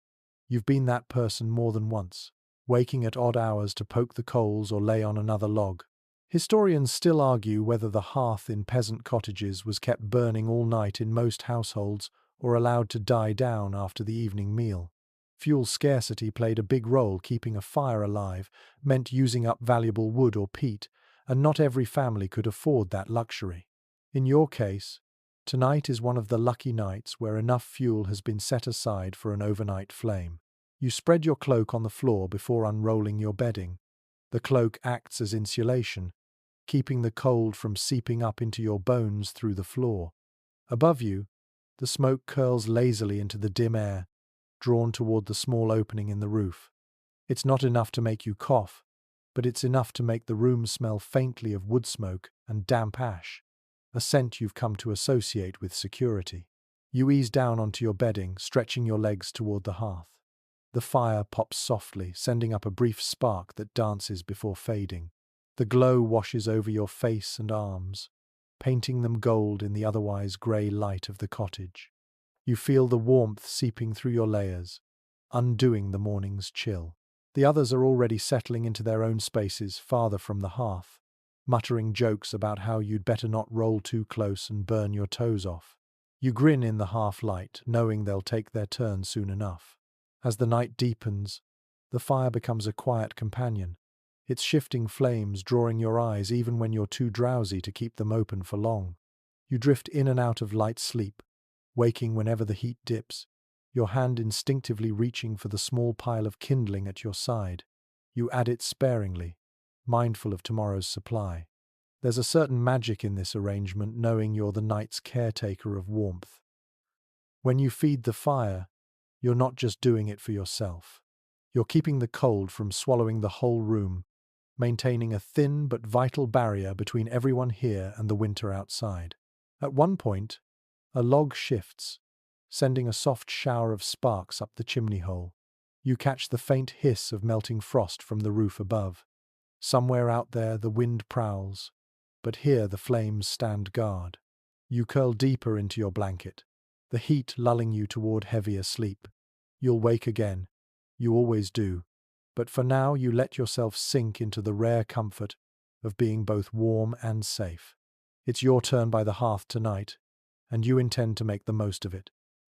You've been that person more than once, waking at odd hours to poke the coals or lay on another log. Historians still argue whether the hearth in peasant cottages was kept burning all night in most households or allowed to die down after the evening meal. Fuel scarcity played a big role. Keeping a fire alive meant using up valuable wood or peat, and not every family could afford that luxury. In your case, tonight is one of the lucky nights where enough fuel has been set aside for an overnight flame. You spread your cloak on the floor before unrolling your bedding. The cloak acts as insulation, keeping the cold from seeping up into your bones through the floor. Above you, the smoke curls lazily into the dim air, drawn toward the small opening in the roof. It's not enough to make you cough, but it's enough to make the room smell faintly of wood smoke and damp ash, a scent you've come to associate with security. You ease down onto your bedding, stretching your legs toward the hearth. The fire pops softly, sending up a brief spark that dances before fading. The glow washes over your face and arms, painting them gold in the otherwise grey light of the cottage. You feel the warmth seeping through your layers, undoing the morning's chill. The others are already settling into their own spaces farther from the hearth, muttering jokes about how you'd better not roll too close and burn your toes off. You grin in the half-light, knowing they'll take their turn soon enough. As the night deepens, the fire becomes a quiet companion, its shifting flames drawing your eyes even when you're too drowsy to keep them open for long. You drift in and out of light sleep, waking whenever the heat dips, your hand instinctively reaching for the small pile of kindling at your side. You add it sparingly, mindful of tomorrow's supply. There's a certain magic in this arrangement, knowing you're the night's caretaker of warmth. When you feed the fire, you're not just doing it for yourself. You're keeping the cold from swallowing the whole room, maintaining a thin but vital barrier between everyone here and the winter outside. At one point, a log shifts, sending a soft shower of sparks up the chimney hole. You catch the faint hiss of melting frost from the roof above. Somewhere out there the wind prowls, but here the flames stand guard. You curl deeper into your blanket, the heat lulling you toward heavier sleep. You'll wake again. You always do. But for now you let yourself sink into the rare comfort of being both warm and safe. It's your turn by the hearth tonight, and you intend to make the most of it.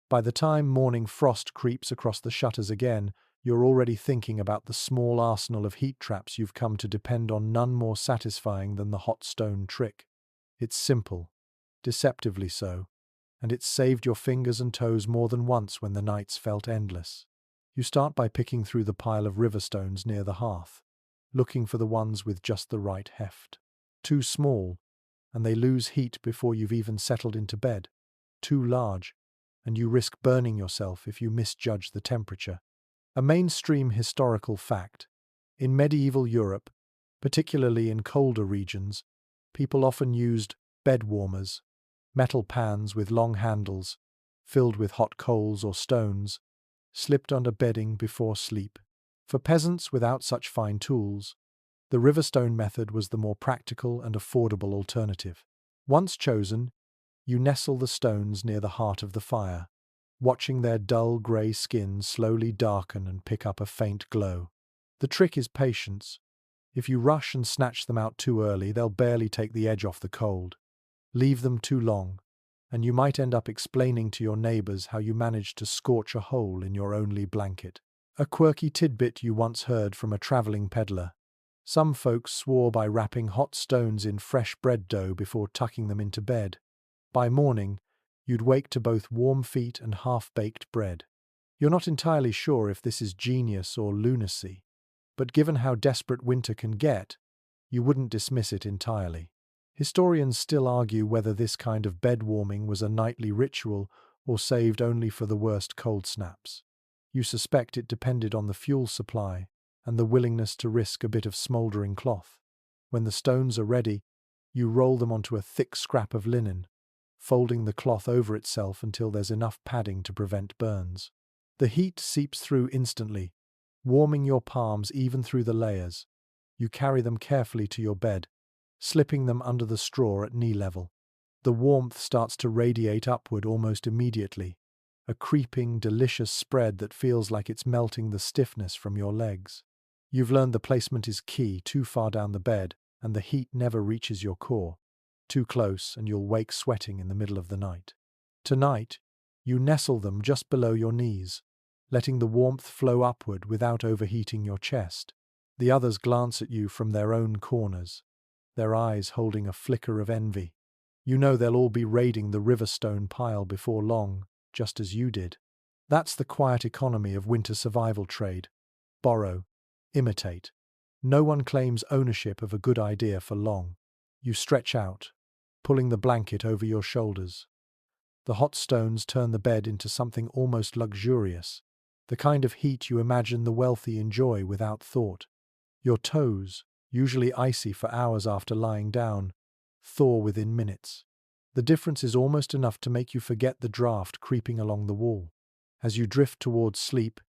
By the time morning frost creeps across the shutters again, you're already thinking about the small arsenal of heat traps you've come to depend on, none more satisfying than the hot stone trick. It's simple, deceptively so, and it's saved your fingers and toes more than once when the nights felt endless. You start by picking through the pile of river stones near the hearth, looking for the ones with just the right heft. Too small, and they lose heat before you've even settled into bed. Too large, and you risk burning yourself if you misjudge the temperature. A mainstream historical fact. In medieval Europe, particularly in colder regions, people often used bed warmers, metal pans with long handles, filled with hot coals or stones, slipped under bedding before sleep. For peasants without such fine tools, the riverstone method was the more practical and affordable alternative. Once chosen, you nestle the stones near the heart of the fire, watching their dull grey skins slowly darken and pick up a faint glow. The trick is patience. If you rush and snatch them out too early, they'll barely take the edge off the cold. Leave them too long, and you might end up explaining to your neighbours how you managed to scorch a hole in your only blanket. A quirky tidbit you once heard from a travelling peddler. Some folks swore by wrapping hot stones in fresh bread dough before tucking them into bed. By morning, you'd wake to both warm feet and half-baked bread. You're not entirely sure if this is genius or lunacy, but given how desperate winter can get, you wouldn't dismiss it entirely. Historians still argue whether this kind of bed warming was a nightly ritual or saved only for the worst cold snaps. You suspect it depended on the fuel supply and the willingness to risk a bit of smouldering cloth. When the stones are ready, you roll them onto a thick scrap of linen, folding the cloth over itself until there's enough padding to prevent burns. The heat seeps through instantly, warming your palms even through the layers. You carry them carefully to your bed, slipping them under the straw at knee level. The warmth starts to radiate upward almost immediately, a creeping, delicious spread that feels like it's melting the stiffness from your legs. You've learned the placement is key. Too far down the bed, and the heat never reaches your core. Too close, and you'll wake sweating in the middle of the night. Tonight, you nestle them just below your knees, letting the warmth flow upward without overheating your chest. The others glance at you from their own corners, their eyes holding a flicker of envy. You know they'll all be raiding the Riverstone pile before long, just as you did. That's the quiet economy of winter survival trade. Borrow, imitate. No one claims ownership of a good idea for long. You stretch out, pulling the blanket over your shoulders. The hot stones turn the bed into something almost luxurious, the kind of heat you imagine the wealthy enjoy without thought. Your toes, usually icy for hours after lying down, thaw within minutes. The difference is almost enough to make you forget the draft creeping along the wall. As you drift towards sleep,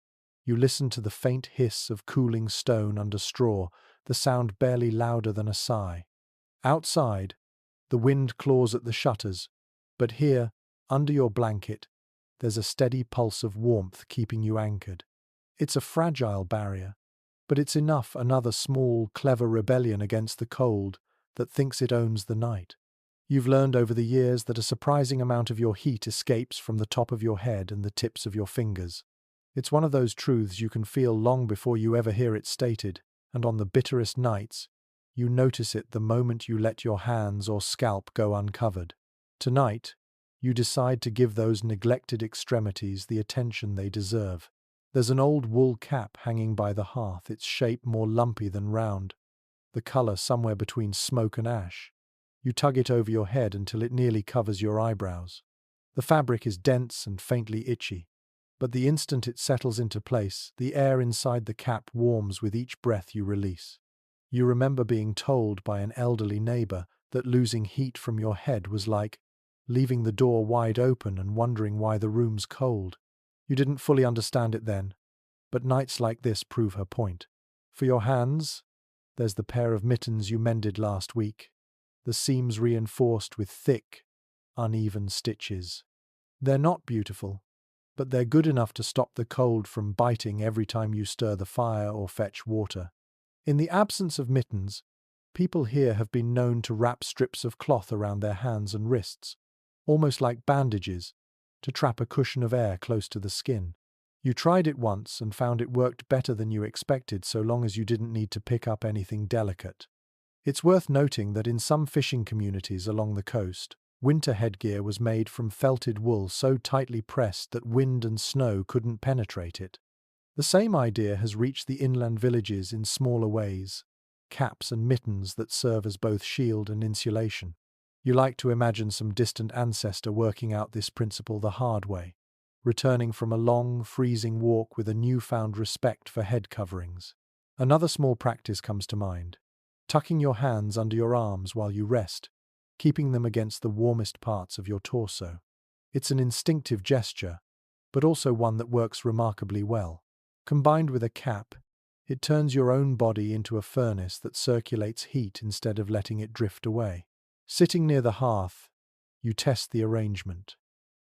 you listen to the faint hiss of cooling stone under straw, the sound barely louder than a sigh. Outside, the wind claws at the shutters, but here, under your blanket, there's a steady pulse of warmth keeping you anchored. It's a fragile barrier, but it's enough, another small, clever rebellion against the cold that thinks it owns the night. You've learned over the years that a surprising amount of your heat escapes from the top of your head and the tips of your fingers. It's one of those truths you can feel long before you ever hear it stated, and on the bitterest nights, you notice it the moment you let your hands or scalp go uncovered. Tonight, you decide to give those neglected extremities the attention they deserve. There's an old wool cap hanging by the hearth, its shape more lumpy than round, the colour somewhere between smoke and ash. You tug it over your head until it nearly covers your eyebrows. The fabric is dense and faintly itchy, but the instant it settles into place, the air inside the cap warms with each breath you release. You remember being told by an elderly neighbour that losing heat from your head was like leaving the door wide open and wondering why the room's cold. You didn't fully understand it then, but nights like this prove her point. For your hands, there's the pair of mittens you mended last week, the seams reinforced with thick, uneven stitches. They're not beautiful, but they're good enough to stop the cold from biting every time you stir the fire or fetch water. In the absence of mittens, people here have been known to wrap strips of cloth around their hands and wrists, almost like bandages, to trap a cushion of air close to the skin. You tried it once and found it worked better than you expected so long as you didn't need to pick up anything delicate. It's worth noting that in some fishing communities along the coast, winter headgear was made from felted wool so tightly pressed that wind and snow couldn't penetrate it. The same idea has reached the inland villages in smaller ways, caps and mittens that serve as both shield and insulation. You like to imagine some distant ancestor working out this principle the hard way, returning from a long, freezing walk with a newfound respect for head coverings. Another small practice comes to mind: tucking your hands under your arms while you rest, keeping them against the warmest parts of your torso. It's an instinctive gesture, but also one that works remarkably well. Combined with a cap, it turns your own body into a furnace that circulates heat instead of letting it drift away. Sitting near the hearth, you test the arrangement.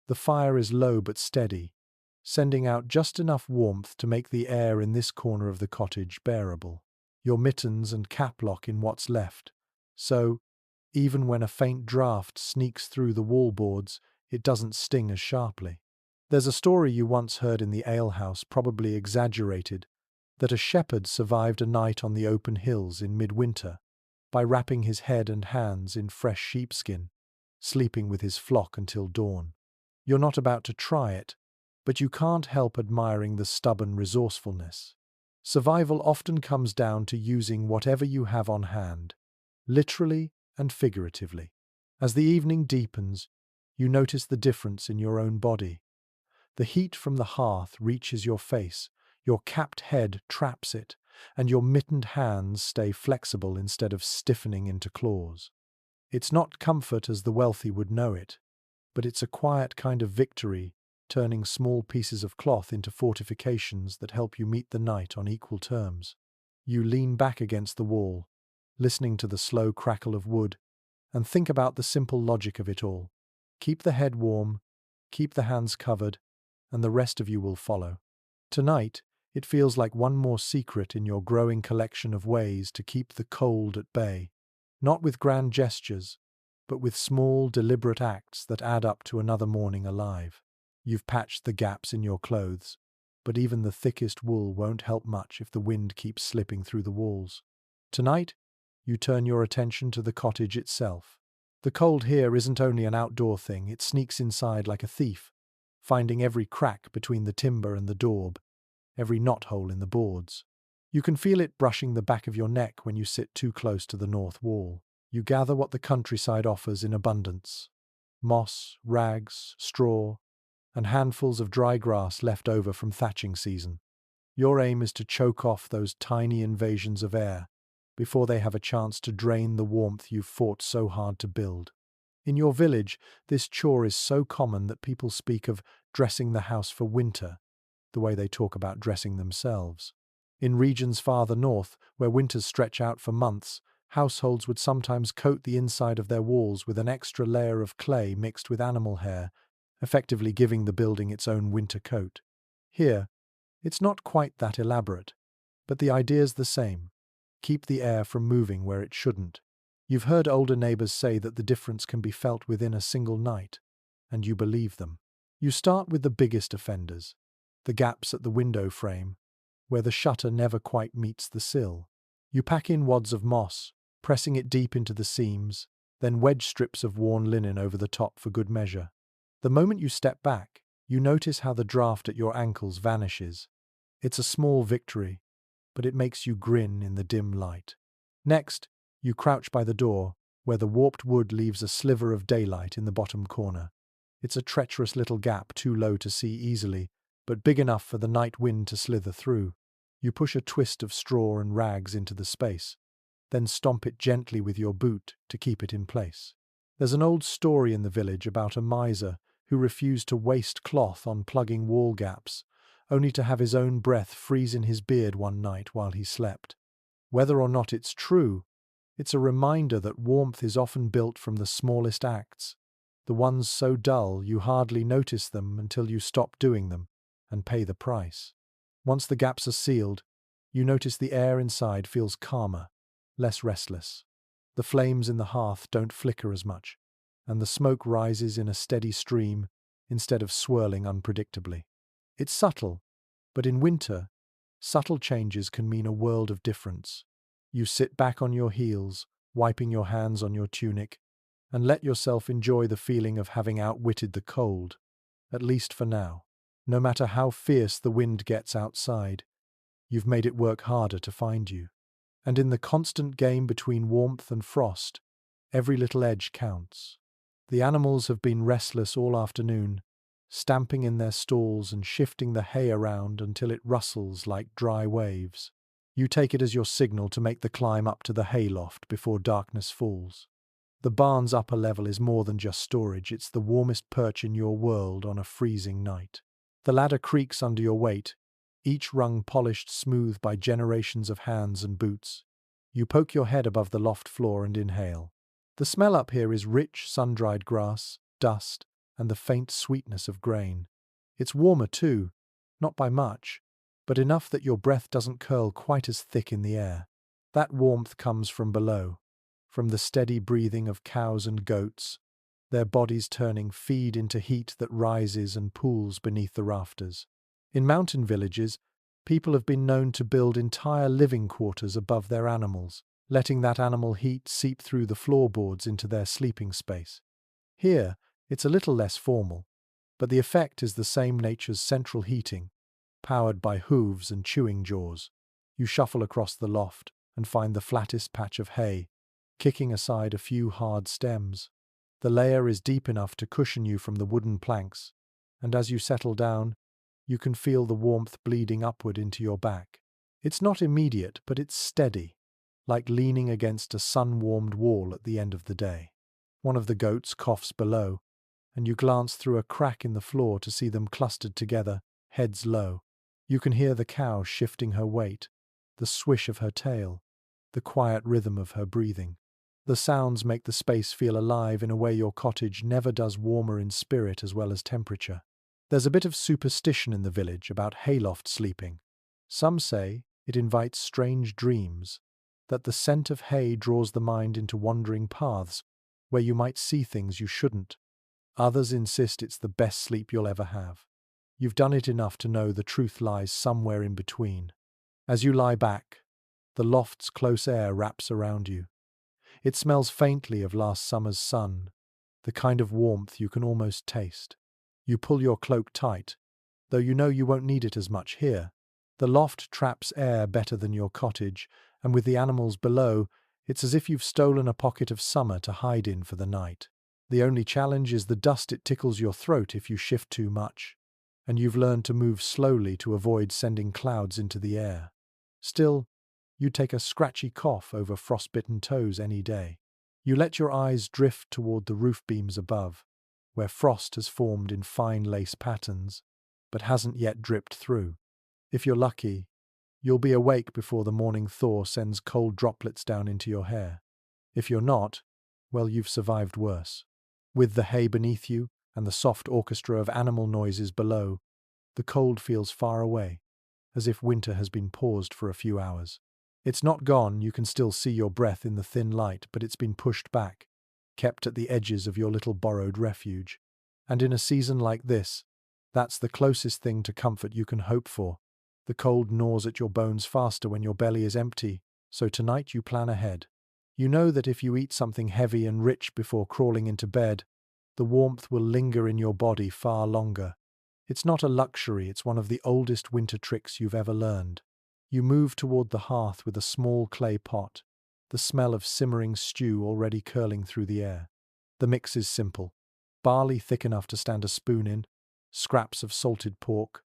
The fire is low but steady, sending out just enough warmth to make the air in this corner of the cottage bearable. Your mittens and cap lock in what's left, so, even when a faint draught sneaks through the wallboards, it doesn't sting as sharply. There's a story you once heard in the alehouse, probably exaggerated, that a shepherd survived a night on the open hills in midwinter by wrapping his head and hands in fresh sheepskin, sleeping with his flock until dawn. You're not about to try it, but you can't help admiring the stubborn resourcefulness. Survival often comes down to using whatever you have on hand, literally and figuratively. As the evening deepens, you notice the difference in your own body. The heat from the hearth reaches your face, your capped head traps it, and your mittened hands stay flexible instead of stiffening into claws. It's not comfort as the wealthy would know it, but it's a quiet kind of victory, turning small pieces of cloth into fortifications that help you meet the night on equal terms. You lean back against the wall, listening to the slow crackle of wood, and think about the simple logic of it all. Keep the head warm, keep the hands covered, and the rest of you will follow. Tonight, it feels like one more secret in your growing collection of ways to keep the cold at bay. Not with grand gestures, but with small, deliberate acts that add up to another morning alive. You've patched the gaps in your clothes, but even the thickest wool won't help much if the wind keeps slipping through the walls. Tonight, you turn your attention to the cottage itself. The cold here isn't only an outdoor thing, it sneaks inside like a thief, finding every crack between the timber and the daub, every knothole in the boards. You can feel it brushing the back of your neck when you sit too close to the north wall. You gather what the countryside offers in abundance: moss, rags, straw, and handfuls of dry grass left over from thatching season. Your aim is to choke off those tiny invasions of air before they have a chance to drain the warmth you've fought so hard to build. In your village, this chore is so common that people speak of dressing the house for winter, the way they talk about dressing themselves. In regions farther north, where winters stretch out for months, households would sometimes coat the inside of their walls with an extra layer of clay mixed with animal hair, effectively giving the building its own winter coat. Here, it's not quite that elaborate, but the idea's the same. Keep the air from moving where it shouldn't. You've heard older neighbors say that the difference can be felt within a single night, and you believe them. You start with the biggest offenders, the gaps at the window frame, where the shutter never quite meets the sill. You pack in wads of moss, pressing it deep into the seams, then wedge strips of worn linen over the top for good measure. The moment you step back, you notice how the draft at your ankles vanishes. It's a small victory, but it makes you grin in the dim light. Next, you crouch by the door, where the warped wood leaves a sliver of daylight in the bottom corner. It's a treacherous little gap too low to see easily, but big enough for the night wind to slither through. You push a twist of straw and rags into the space, then stomp it gently with your boot to keep it in place. There's an old story in the village about a miser who refused to waste cloth on plugging wall gaps, only to have his own breath freeze in his beard one night while he slept. Whether or not it's true, it's a reminder that warmth is often built from the smallest acts, the ones so dull you hardly notice them until you stop doing them and pay the price. Once the gaps are sealed, you notice the air inside feels calmer, less restless. The flames in the hearth don't flicker as much, and the smoke rises in a steady stream instead of swirling unpredictably. It's subtle, but in winter, subtle changes can mean a world of difference. You sit back on your heels, wiping your hands on your tunic, and let yourself enjoy the feeling of having outwitted the cold, at least for now. No matter how fierce the wind gets outside, you've made it work harder to find you. And in the constant game between warmth and frost, every little edge counts. The animals have been restless all afternoon, stamping in their stalls and shifting the hay around until it rustles like dry waves. You take it as your signal to make the climb up to the hayloft before darkness falls. The barn's upper level is more than just storage, it's the warmest perch in your world on a freezing night. The ladder creaks under your weight, each rung polished smooth by generations of hands and boots. You poke your head above the loft floor and inhale. The smell up here is rich, sun-dried grass, dust, and the faint sweetness of grain. It's warmer too, not by much, but enough that your breath doesn't curl quite as thick in the air. That warmth comes from below, from the steady breathing of cows and goats, their bodies turning feed into heat that rises and pools beneath the rafters. In mountain villages, people have been known to build entire living quarters above their animals, letting that animal heat seep through the floorboards into their sleeping space. Here, it's a little less formal, but the effect is the same: nature's central heating, powered by hooves and chewing jaws. You shuffle across the loft and find the flattest patch of hay, kicking aside a few hard stems. The layer is deep enough to cushion you from the wooden planks, and as you settle down, you can feel the warmth bleeding upward into your back. It's not immediate, but it's steady, like leaning against a sun-warmed wall at the end of the day. One of the goats coughs below, and you glance through a crack in the floor to see them clustered together, heads low. You can hear the cow shifting her weight, the swish of her tail, the quiet rhythm of her breathing. The sounds make the space feel alive in a way your cottage never does, warmer in spirit as well as temperature. There's a bit of superstition in the village about hayloft sleeping. Some say it invites strange dreams, that the scent of hay draws the mind into wandering paths where you might see things you shouldn't. Others insist it's the best sleep you'll ever have. You've done it enough to know the truth lies somewhere in between. As you lie back, the loft's close air wraps around you. It smells faintly of last summer's sun, the kind of warmth you can almost taste. You pull your cloak tight, though you know you won't need it as much here. The loft traps air better than your cottage, and with the animals below, it's as if you've stolen a pocket of summer to hide in for the night. The only challenge is the dust. It tickles your throat if you shift too much, and you've learned to move slowly to avoid sending clouds into the air. Still, you'd take a scratchy cough over frostbitten toes any day. You let your eyes drift toward the roof beams above, where frost has formed in fine lace patterns, but hasn't yet dripped through. If you're lucky, you'll be awake before the morning thaw sends cold droplets down into your hair. If you're not, well, you've survived worse. With the hay beneath you and the soft orchestra of animal noises below, the cold feels far away, as if winter has been paused for a few hours. It's not gone, you can still see your breath in the thin light, but it's been pushed back, kept at the edges of your little borrowed refuge. And in a season like this, that's the closest thing to comfort you can hope for. The cold gnaws at your bones faster when your belly is empty, so tonight you plan ahead. You know that if you eat something heavy and rich before crawling into bed, the warmth will linger in your body far longer. It's not a luxury, it's one of the oldest winter tricks you've ever learned. You move toward the hearth with a small clay pot, the smell of simmering stew already curling through the air. The mix is simple: barley thick enough to stand a spoon in, scraps of salted pork,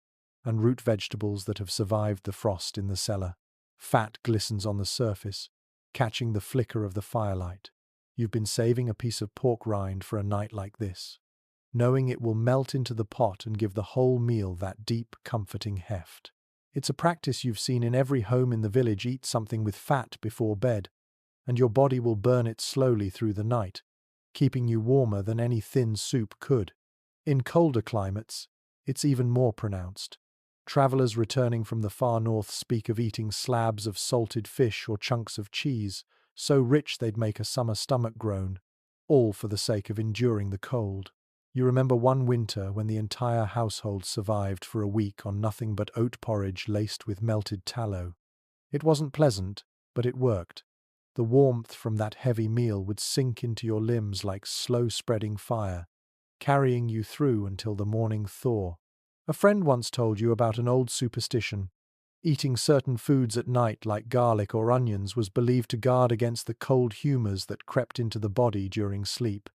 and root vegetables that have survived the frost in the cellar. Fat glistens on the surface, catching the flicker of the firelight. You've been saving a piece of pork rind for a night like this, knowing it will melt into the pot and give the whole meal that deep, comforting heft. It's a practice you've seen in every home in the village. Eat something with fat before bed, and your body will burn it slowly through the night, keeping you warmer than any thin soup could. In colder climates, it's even more pronounced. Travelers returning from the far north speak of eating slabs of salted fish or chunks of cheese, so rich they'd make a summer stomach groan, all for the sake of enduring the cold. You remember one winter when the entire household survived for a week on nothing but oat porridge laced with melted tallow. It wasn't pleasant, but it worked. The warmth from that heavy meal would sink into your limbs like slow-spreading fire, carrying you through until the morning thaw. A friend once told you about an old superstition. Eating certain foods at night, like garlic or onions, was believed to guard against the cold humours that crept into the body during sleep.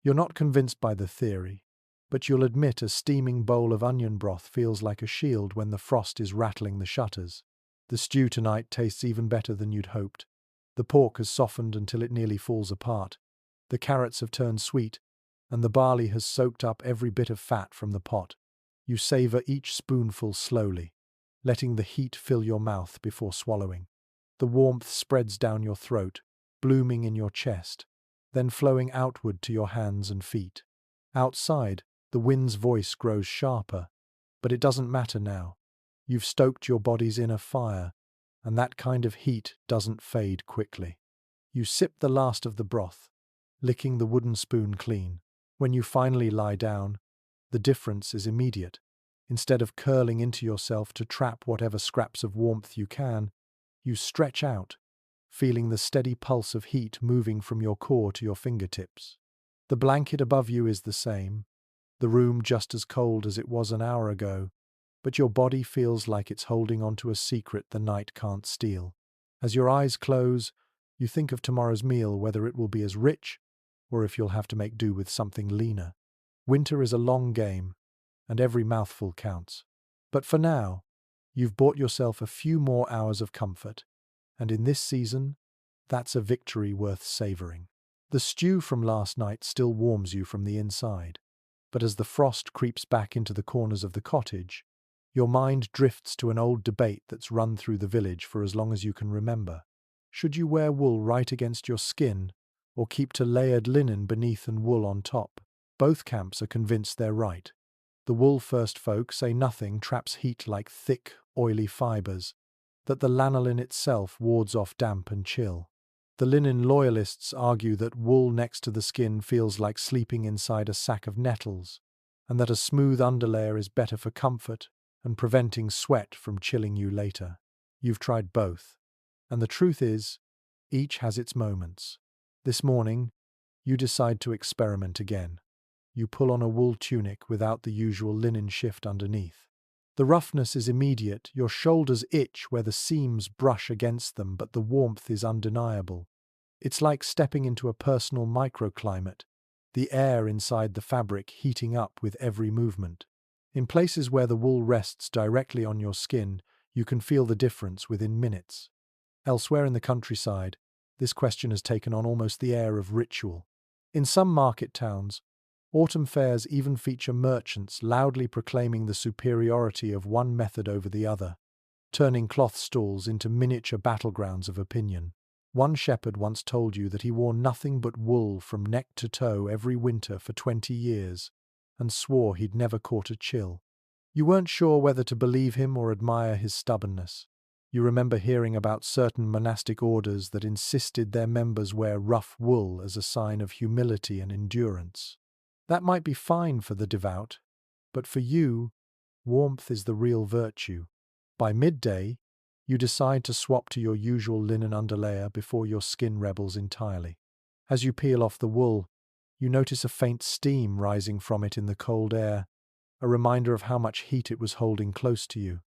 You're not convinced by the theory, but you'll admit a steaming bowl of onion broth feels like a shield when the frost is rattling the shutters. The stew tonight tastes even better than you'd hoped. The pork has softened until it nearly falls apart. The carrots have turned sweet, and the barley has soaked up every bit of fat from the pot. You savour each spoonful slowly, letting the heat fill your mouth before swallowing. The warmth spreads down your throat, blooming in your chest, then flowing outward to your hands and feet. Outside, the wind's voice grows sharper, but it doesn't matter now. You've stoked your body's inner fire, and that kind of heat doesn't fade quickly. You sip the last of the broth, licking the wooden spoon clean. When you finally lie down, the difference is immediate. Instead of curling into yourself to trap whatever scraps of warmth you can, you stretch out, feeling the steady pulse of heat moving from your core to your fingertips. The blanket above you is the same, the room just as cold as it was an hour ago, but your body feels like it's holding onto a secret the night can't steal. As your eyes close, you think of tomorrow's meal, whether it will be as rich or if you'll have to make do with something leaner. Winter is a long game, and every mouthful counts. But for now, you've bought yourself a few more hours of comfort, and in this season, that's a victory worth savoring. The stew from last night still warms you from the inside, but as the frost creeps back into the corners of the cottage, your mind drifts to an old debate that's run through the village for as long as you can remember. Should you wear wool right against your skin, or keep to layered linen beneath and wool on top? Both camps are convinced they're right. The wool-first folk say nothing traps heat like thick, oily fibres, that the lanolin itself wards off damp and chill. The linen loyalists argue that wool next to the skin feels like sleeping inside a sack of nettles, and that a smooth underlayer is better for comfort and preventing sweat from chilling you later. You've tried both, and the truth is, each has its moments. This morning, you decide to experiment again. You pull on a wool tunic without the usual linen shift underneath. The roughness is immediate, your shoulders itch where the seams brush against them, but the warmth is undeniable. It's like stepping into a personal microclimate, the air inside the fabric heating up with every movement. In places where the wool rests directly on your skin, you can feel the difference within minutes. Elsewhere in the countryside, this question has taken on almost the air of ritual. In some market towns, autumn fairs even feature merchants loudly proclaiming the superiority of one method over the other, turning cloth stalls into miniature battlegrounds of opinion. One shepherd once told you that he wore nothing but wool from neck to toe every winter for 20 years, and swore he'd never caught a chill. You weren't sure whether to believe him or admire his stubbornness. You remember hearing about certain monastic orders that insisted their members wear rough wool as a sign of humility and endurance. That might be fine for the devout, but for you, warmth is the real virtue. By midday, you decide to swap to your usual linen underlayer before your skin rebels entirely. As you peel off the wool, you notice a faint steam rising from it in the cold air, a reminder of how much heat it was holding close to you.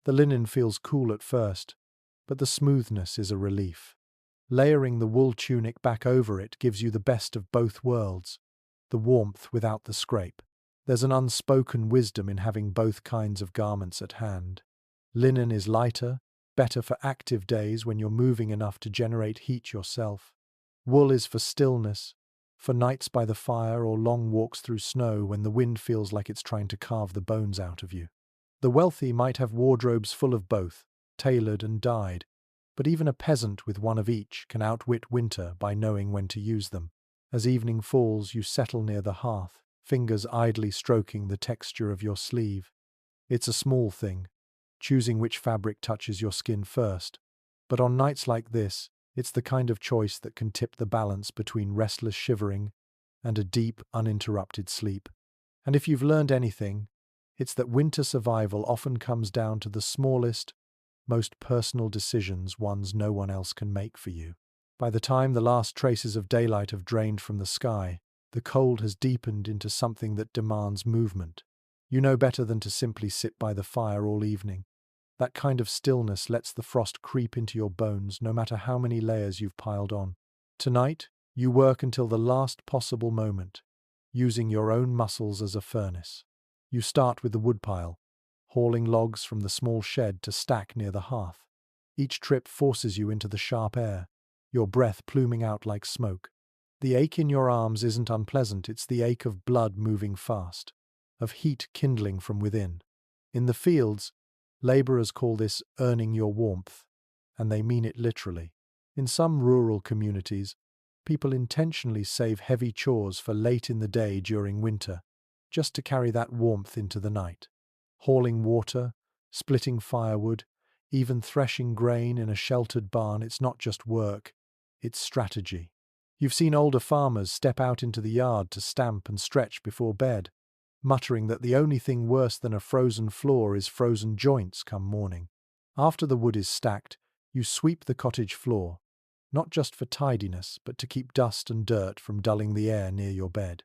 The linen feels cool at first, but the smoothness is a relief. Layering the wool tunic back over it gives you the best of both worlds, the warmth without the scrape. There's an unspoken wisdom in having both kinds of garments at hand. Linen is lighter, better for active days when you're moving enough to generate heat yourself. Wool is for stillness, for nights by the fire or long walks through snow when the wind feels like it's trying to carve the bones out of you. The wealthy might have wardrobes full of both, tailored and dyed, but even a peasant with one of each can outwit winter by knowing when to use them. As evening falls, you settle near the hearth, fingers idly stroking the texture of your sleeve. It's a small thing, choosing which fabric touches your skin first, but on nights like this, it's the kind of choice that can tip the balance between restless shivering and a deep, uninterrupted sleep. And if you've learned anything, it's that winter survival often comes down to the smallest, most personal decisions ones no one else can make for you. By the time the last traces of daylight have drained from the sky, the cold has deepened into something that demands movement. You know better than to simply sit by the fire all evening. That kind of stillness lets the frost creep into your bones no matter how many layers you've piled on. Tonight, you work until the last possible moment, using your own muscles as a furnace. You start with the woodpile, hauling logs from the small shed to stack near the hearth. Each trip forces you into the sharp air, your breath pluming out like smoke. The ache in your arms isn't unpleasant, it's the ache of blood moving fast, of heat kindling from within. In the fields, labourers call this earning your warmth, and they mean it literally. In some rural communities, people intentionally save heavy chores for late in the day during winter, just to carry that warmth into the night. Hauling water, splitting firewood, even threshing grain in a sheltered barn, it's not just work, it's strategy. You've seen older farmers step out into the yard to stamp and stretch before bed, muttering that the only thing worse than a frozen floor is frozen joints come morning. After the wood is stacked, you sweep the cottage floor, not just for tidiness, but to keep dust and dirt from dulling the air near your bed.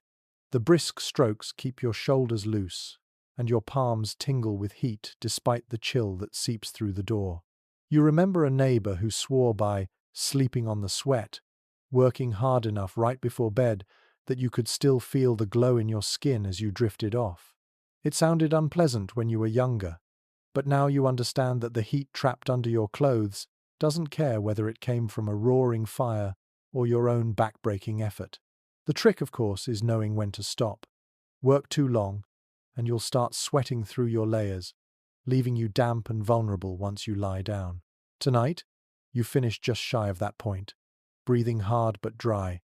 The brisk strokes keep your shoulders loose, and your palms tingle with heat despite the chill that seeps through the door. You remember a neighbor who swore by sleeping on the sweat, working hard enough right before bed that you could still feel the glow in your skin as you drifted off. It sounded unpleasant when you were younger, but now you understand that the heat trapped under your clothes doesn't care whether it came from a roaring fire or your own back-breaking effort. The trick, of course, is knowing when to stop. Work too long, and you'll start sweating through your layers, leaving you damp and vulnerable once you lie down. Tonight, you finish just shy of that point, breathing hard but dry,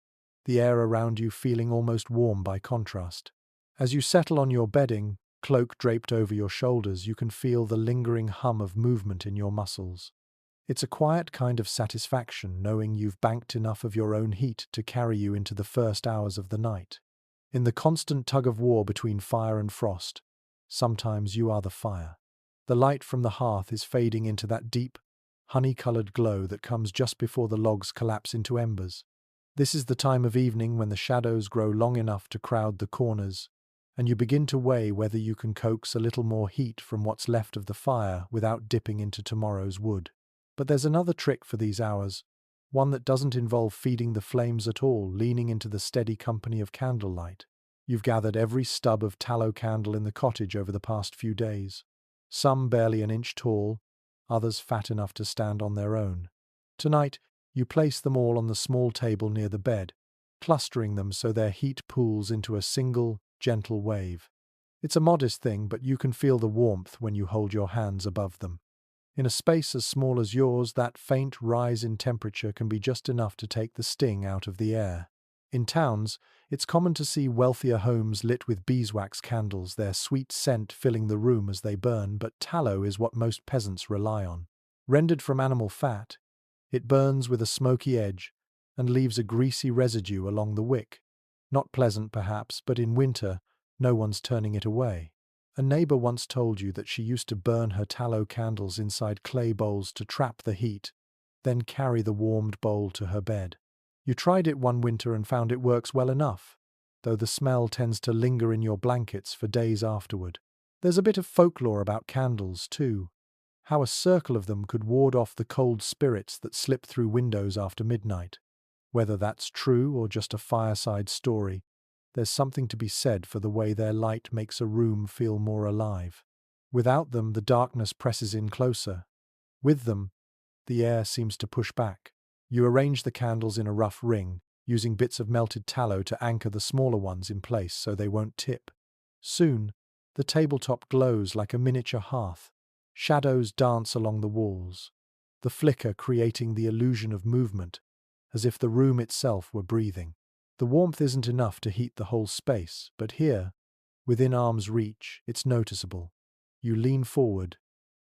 the air around you feeling almost warm by contrast. As you settle on your bedding, cloak draped over your shoulders, you can feel the lingering hum of movement in your muscles. It's a quiet kind of satisfaction knowing you've banked enough of your own heat to carry you into the first hours of the night. In the constant tug-of-war between fire and frost, sometimes you are the fire. The light from the hearth is fading into that deep, honey-colored glow that comes just before the logs collapse into embers. This is the time of evening when the shadows grow long enough to crowd the corners, and you begin to weigh whether you can coax a little more heat from what's left of the fire without dipping into tomorrow's wood. But there's another trick for these hours, one that doesn't involve feeding the flames at all, leaning into the steady company of candlelight. You've gathered every stub of tallow candle in the cottage over the past few days, some barely an inch tall, others fat enough to stand on their own. Tonight, you place them all on the small table near the bed, clustering them so their heat pools into a single, gentle wave. It's a modest thing, but you can feel the warmth when you hold your hands above them. In a space as small as yours, that faint rise in temperature can be just enough to take the sting out of the air. In towns, it's common to see wealthier homes lit with beeswax candles, their sweet scent filling the room as they burn, but tallow is what most peasants rely on. Rendered from animal fat, it burns with a smoky edge and leaves a greasy residue along the wick. Not pleasant, perhaps, but in winter, no one's turning it away. A neighbor once told you that she used to burn her tallow candles inside clay bowls to trap the heat, then carry the warmed bowl to her bed. You tried it one winter and found it works well enough, though the smell tends to linger in your blankets for days afterward. There's a bit of folklore about candles, too. How a circle of them could ward off the cold spirits that slip through windows after midnight. Whether that's true or just a fireside story, there's something to be said for the way their light makes a room feel more alive. Without them, the darkness presses in closer. With them, the air seems to push back. You arrange the candles in a rough ring, using bits of melted tallow to anchor the smaller ones in place so they won't tip. Soon, the tabletop glows like a miniature hearth. Shadows dance along the walls, the flicker creating the illusion of movement, as if the room itself were breathing. The warmth isn't enough to heat the whole space, but here, within arm's reach, it's noticeable. You lean forward,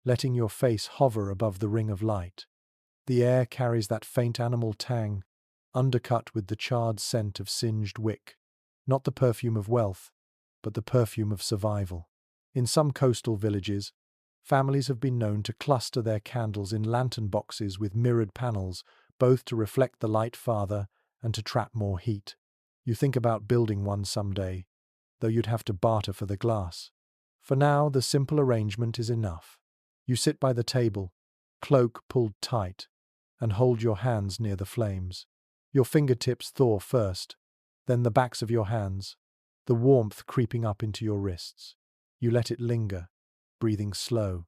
letting your face hover above the ring of light. The air carries that faint animal tang, undercut with the charred scent of singed wick. Not the perfume of wealth, but the perfume of survival. In some coastal villages, families have been known to cluster their candles in lantern boxes with mirrored panels, both to reflect the light farther and to trap more heat. You think about building one someday, though you'd have to barter for the glass. For now, the simple arrangement is enough. You sit by the table, cloak pulled tight, and hold your hands near the flames. Your fingertips thaw first, then the backs of your hands, the warmth creeping up into your wrists. You let it linger, breathing slow,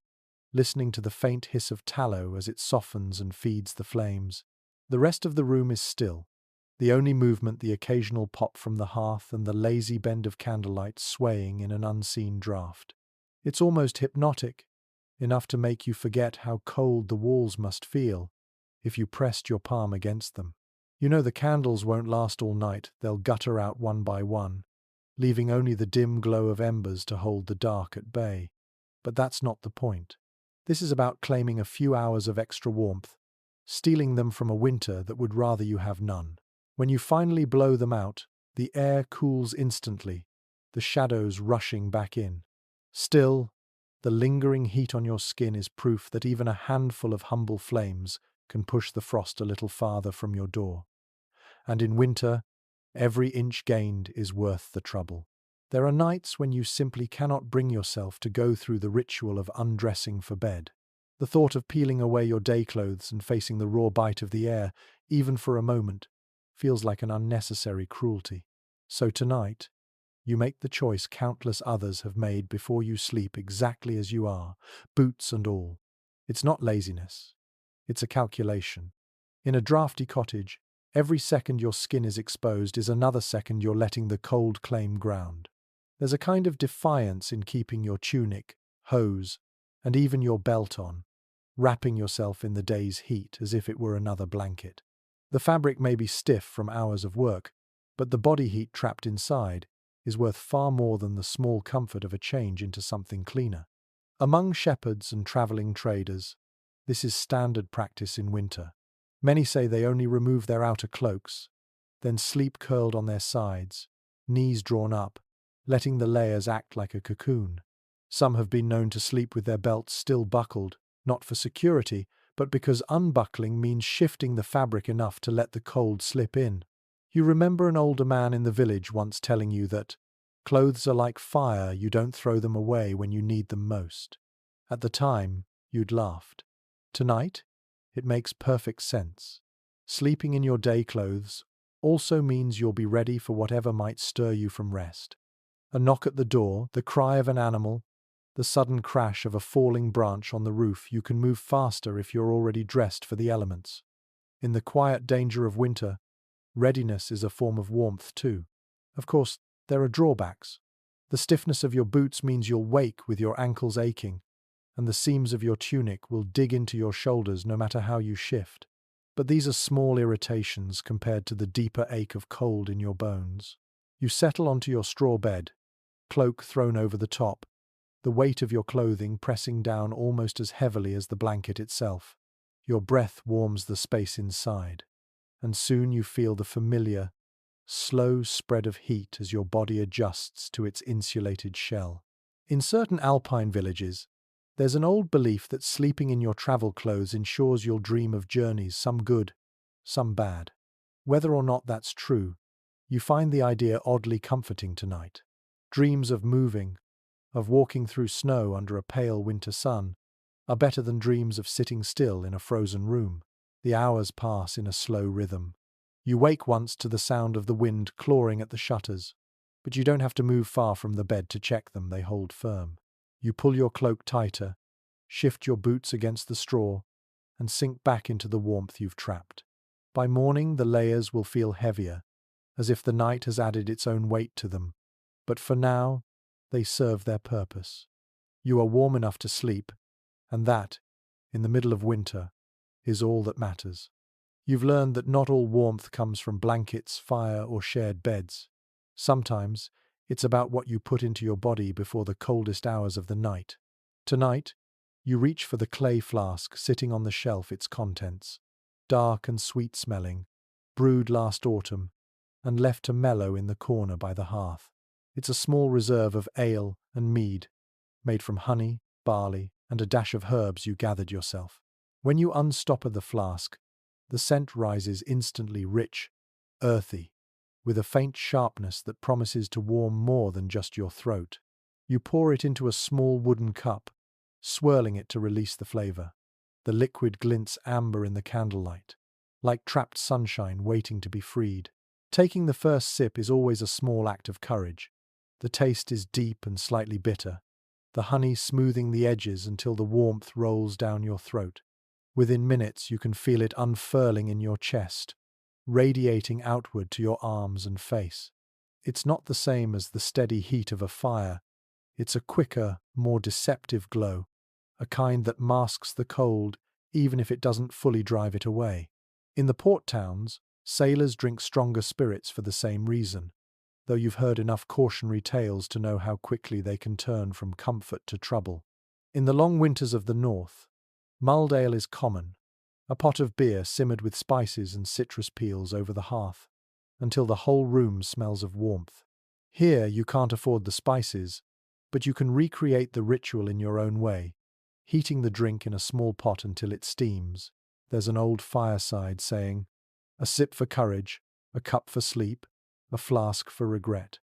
listening to the faint hiss of tallow as it softens and feeds the flames. The rest of the room is still, the only movement the occasional pop from the hearth and the lazy bend of candlelight swaying in an unseen draught. It's almost hypnotic, enough to make you forget how cold the walls must feel if you pressed your palm against them. You know the candles won't last all night, they'll gutter out one by one, leaving only the dim glow of embers to hold the dark at bay. But that's not the point. This is about claiming a few hours of extra warmth, stealing them from a winter that would rather you have none. When you finally blow them out, the air cools instantly, the shadows rushing back in. Still, the lingering heat on your skin is proof that even a handful of humble flames can push the frost a little farther from your door. And in winter, every inch gained is worth the trouble. There are nights when you simply cannot bring yourself to go through the ritual of undressing for bed. The thought of peeling away your day clothes and facing the raw bite of the air, even for a moment, feels like an unnecessary cruelty. So tonight, you make the choice countless others have made before you sleep exactly as you are, boots and all. It's not laziness. It's a calculation. In a drafty cottage, every second your skin is exposed is another second you're letting the cold claim ground. There's a kind of defiance in keeping your tunic, hose, and even your belt on, wrapping yourself in the day's heat as if it were another blanket. The fabric may be stiff from hours of work, but the body heat trapped inside is worth far more than the small comfort of a change into something cleaner. Among shepherds and travelling traders, this is standard practice in winter. Many say they only remove their outer cloaks, then sleep curled on their sides, knees drawn up, letting the layers act like a cocoon. Some have been known to sleep with their belts still buckled, not for security, but because unbuckling means shifting the fabric enough to let the cold slip in. You remember an older man in the village once telling you that clothes are like fire, you don't throw them away when you need them most. At the time, you'd laughed. Tonight, it makes perfect sense. Sleeping in your day clothes also means you'll be ready for whatever might stir you from rest. A knock at the door, the cry of an animal, the sudden crash of a falling branch on the roof. You can move faster if you're already dressed for the elements. In the quiet danger of winter, readiness is a form of warmth too. Of course, there are drawbacks. The stiffness of your boots means you'll wake with your ankles aching, and the seams of your tunic will dig into your shoulders no matter how you shift. But these are small irritations compared to the deeper ache of cold in your bones. You settle onto your straw bed, cloak thrown over the top, the weight of your clothing pressing down almost as heavily as the blanket itself. Your breath warms the space inside, and soon you feel the familiar, slow spread of heat as your body adjusts to its insulated shell. In certain alpine villages, there's an old belief that sleeping in your travel clothes ensures you'll dream of journeys, some good, some bad. Whether or not that's true, you find the idea oddly comforting tonight. Dreams of moving, of walking through snow under a pale winter sun, are better than dreams of sitting still in a frozen room. The hours pass in a slow rhythm. You wake once to the sound of the wind clawing at the shutters, but you don't have to move far from the bed to check them, they hold firm. You pull your cloak tighter, shift your boots against the straw, and sink back into the warmth you've trapped. By morning, the layers will feel heavier, as if the night has added its own weight to them. But for now, they serve their purpose. You are warm enough to sleep, and that, in the middle of winter, is all that matters. You've learned that not all warmth comes from blankets, fire, or shared beds. Sometimes, it's about what you put into your body before the coldest hours of the night. Tonight, you reach for the clay flask sitting on the shelf, its contents, dark and sweet-smelling, brewed last autumn, and left to mellow in the corner by the hearth. It's a small reserve of ale and mead, made from honey, barley, and a dash of herbs you gathered yourself. When you unstopper the flask, the scent rises instantly, rich, earthy, with a faint sharpness that promises to warm more than just your throat. You pour it into a small wooden cup, swirling it to release the flavor. The liquid glints amber in the candlelight, like trapped sunshine waiting to be freed. Taking the first sip is always a small act of courage. The taste is deep and slightly bitter, the honey smoothing the edges until the warmth rolls down your throat. Within minutes, you can feel it unfurling in your chest, radiating outward to your arms and face. It's not the same as the steady heat of a fire. It's a quicker, more deceptive glow, a kind that masks the cold even if it doesn't fully drive it away. In the port towns, sailors drink stronger spirits for the same reason, though you've heard enough cautionary tales to know how quickly they can turn from comfort to trouble. In the long winters of the north, mulled ale is common, a pot of beer simmered with spices and citrus peels over the hearth, until the whole room smells of warmth. Here you can't afford the spices, but you can recreate the ritual in your own way, heating the drink in a small pot until it steams. There's an old fireside saying, "A sip for courage, a cup for sleep, a flask for regret."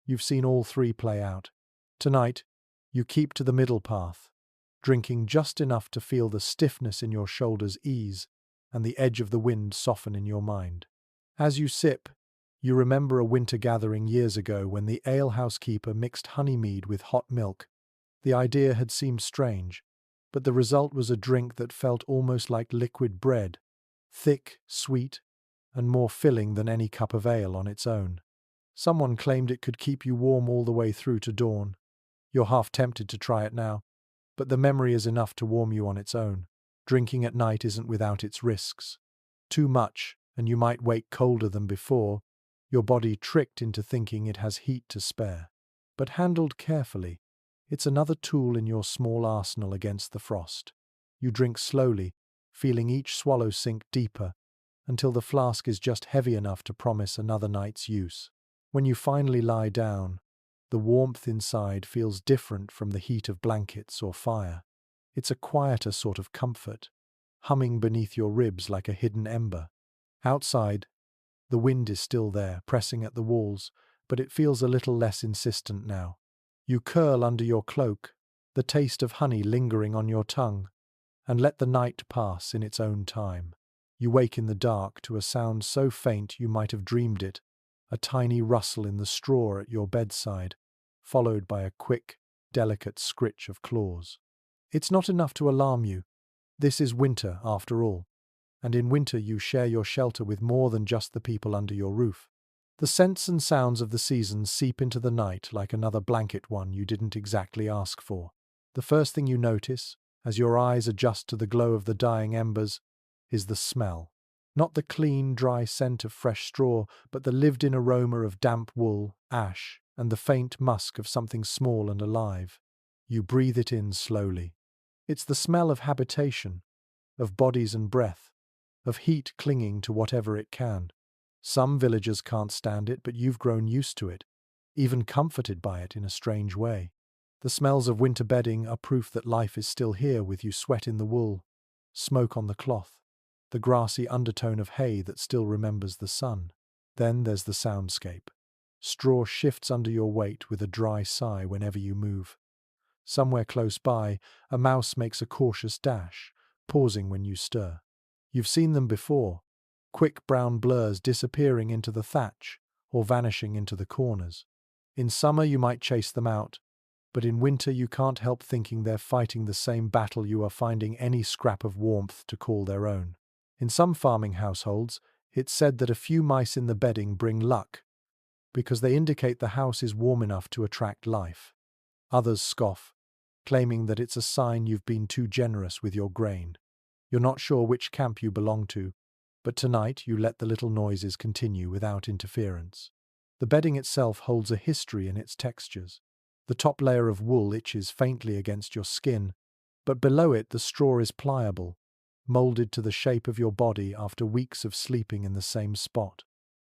You've seen all three play out. Tonight, you keep to the middle path, drinking just enough to feel the stiffness in your shoulders ease and the edge of the wind soften in your mind. As you sip, you remember a winter gathering years ago when the alehouse keeper mixed honey mead with hot milk. The idea had seemed strange, but the result was a drink that felt almost like liquid bread, thick, sweet, and more filling than any cup of ale on its own. Someone claimed it could keep you warm all the way through to dawn. You're half tempted to try it now, but the memory is enough to warm you on its own. Drinking at night isn't without its risks. Too much, and you might wake colder than before, your body tricked into thinking it has heat to spare. But handled carefully, it's another tool in your small arsenal against the frost. You drink slowly, feeling each swallow sink deeper, until the flask is just heavy enough to promise another night's use. When you finally lie down, the warmth inside feels different from the heat of blankets or fire. It's a quieter sort of comfort, humming beneath your ribs like a hidden ember. Outside, the wind is still there, pressing at the walls, but it feels a little less insistent now. You curl under your cloak, the taste of honey lingering on your tongue, and let the night pass in its own time. You wake in the dark to a sound so faint you might have dreamed it, a tiny rustle in the straw at your bedside, followed by a quick, delicate scritch of claws. It's not enough to alarm you. This is winter, after all, and in winter you share your shelter with more than just the people under your roof. The scents and sounds of the seasons seep into the night like another blanket one you didn't exactly ask for. The first thing you notice, as your eyes adjust to the glow of the dying embers, is the smell. Not the clean, dry scent of fresh straw, but the lived-in aroma of damp wool, ash, and the faint musk of something small and alive. You breathe it in slowly. It's the smell of habitation, of bodies and breath, of heat clinging to whatever it can. Some villagers can't stand it, but you've grown used to it, even comforted by it in a strange way. The smells of winter bedding are proof that life is still here, with you sweat in the wool, smoke on the cloth, the grassy undertone of hay that still remembers the sun. Then there's the soundscape. Straw shifts under your weight with a dry sigh whenever you move. Somewhere close by, a mouse makes a cautious dash, pausing when you stir. You've seen them before, quick brown blurs disappearing into the thatch or vanishing into the corners. In summer you might chase them out, but in winter you can't help thinking they're fighting the same battle you are finding any scrap of warmth to call their own. In some farming households, it's said that a few mice in the bedding bring luck, because they indicate the house is warm enough to attract life. Others scoff, claiming that it's a sign you've been too generous with your grain. You're not sure which camp you belong to, but tonight you let the little noises continue without interference. The bedding itself holds a history in its textures. The top layer of wool itches faintly against your skin, but below it the straw is pliable, molded to the shape of your body after weeks of sleeping in the same spot.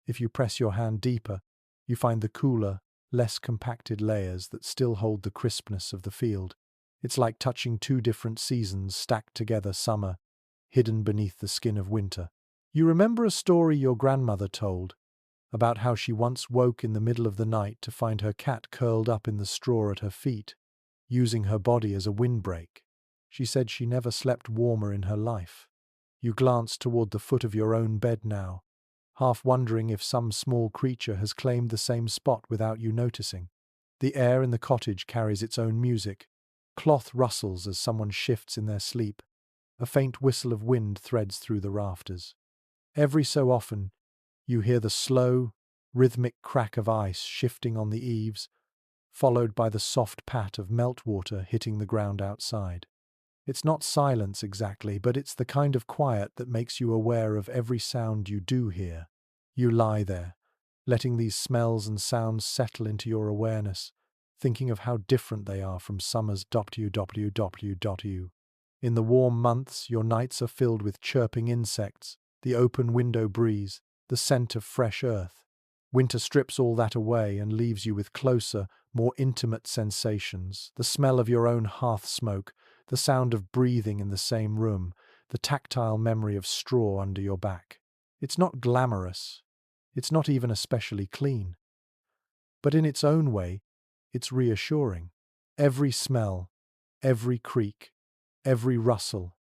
If you press your hand deeper, you find the cooler, less compacted layers that still hold the crispness of the field. It's like touching two different seasons stacked together, summer, hidden beneath the skin of winter. You remember a story your grandmother told about how she once woke in the middle of the night to find her cat curled up in the straw at her feet, using her body as a windbreak. She said she never slept warmer in her life. You glance toward the foot of your own bed now, half wondering if some small creature has claimed the same spot without you noticing. The air in the cottage carries its own music. Cloth rustles as someone shifts in their sleep. A faint whistle of wind threads through the rafters. Every so often, you hear the slow, rhythmic crack of ice shifting on the eaves, followed by the soft pat of meltwater hitting the ground outside. It's not silence exactly, but it's the kind of quiet that makes you aware of every sound you do hear. You lie there, letting these smells and sounds settle into your awareness, thinking of how different they are from summer's www. In the warm months, your nights are filled with chirping insects, the open window breeze, the scent of fresh earth. Winter strips all that away and leaves you with closer, more intimate sensations, the smell of your own hearth smoke, the sound of breathing in the same room, the tactile memory of straw under your back. It's not glamorous. It's not even especially clean. But in its own way, it's reassuring. Every smell, every creak, every rustle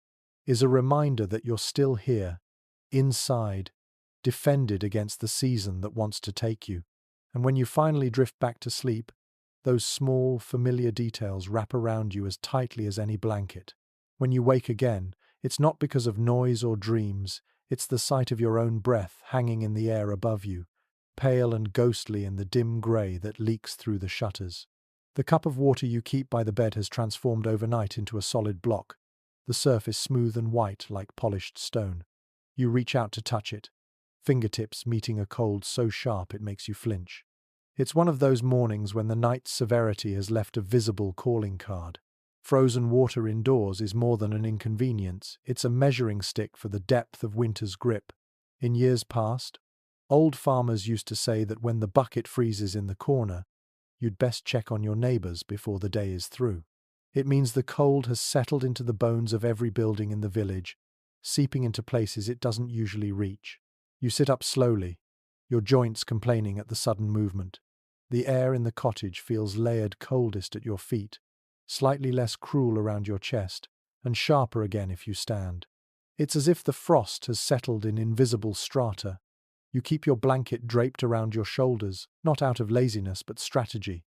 is a reminder that you're still here, inside, defended against the season that wants to take you. And when you finally drift back to sleep, those small, familiar details wrap around you as tightly as any blanket. When you wake again, it's not because of noise or dreams, it's the sight of your own breath hanging in the air above you, pale and ghostly in the dim grey that leaks through the shutters. The cup of water you keep by the bed has transformed overnight into a solid block, the surface smooth and white like polished stone. You reach out to touch it, fingertips meeting a cold so sharp it makes you flinch. It's one of those mornings when the night's severity has left a visible calling card. Frozen water indoors is more than an inconvenience, it's a measuring stick for the depth of winter's grip. In years past, old farmers used to say that when the bucket freezes in the corner, you'd best check on your neighbours before the day is through. It means the cold has settled into the bones of every building in the village, seeping into places it doesn't usually reach. You sit up slowly, your joints complaining at the sudden movement. The air in the cottage feels layered coldest at your feet, slightly less cruel around your chest, and sharper again if you stand. It's as if the frost has settled in invisible strata. You keep your blanket draped around your shoulders, not out of laziness but strategy,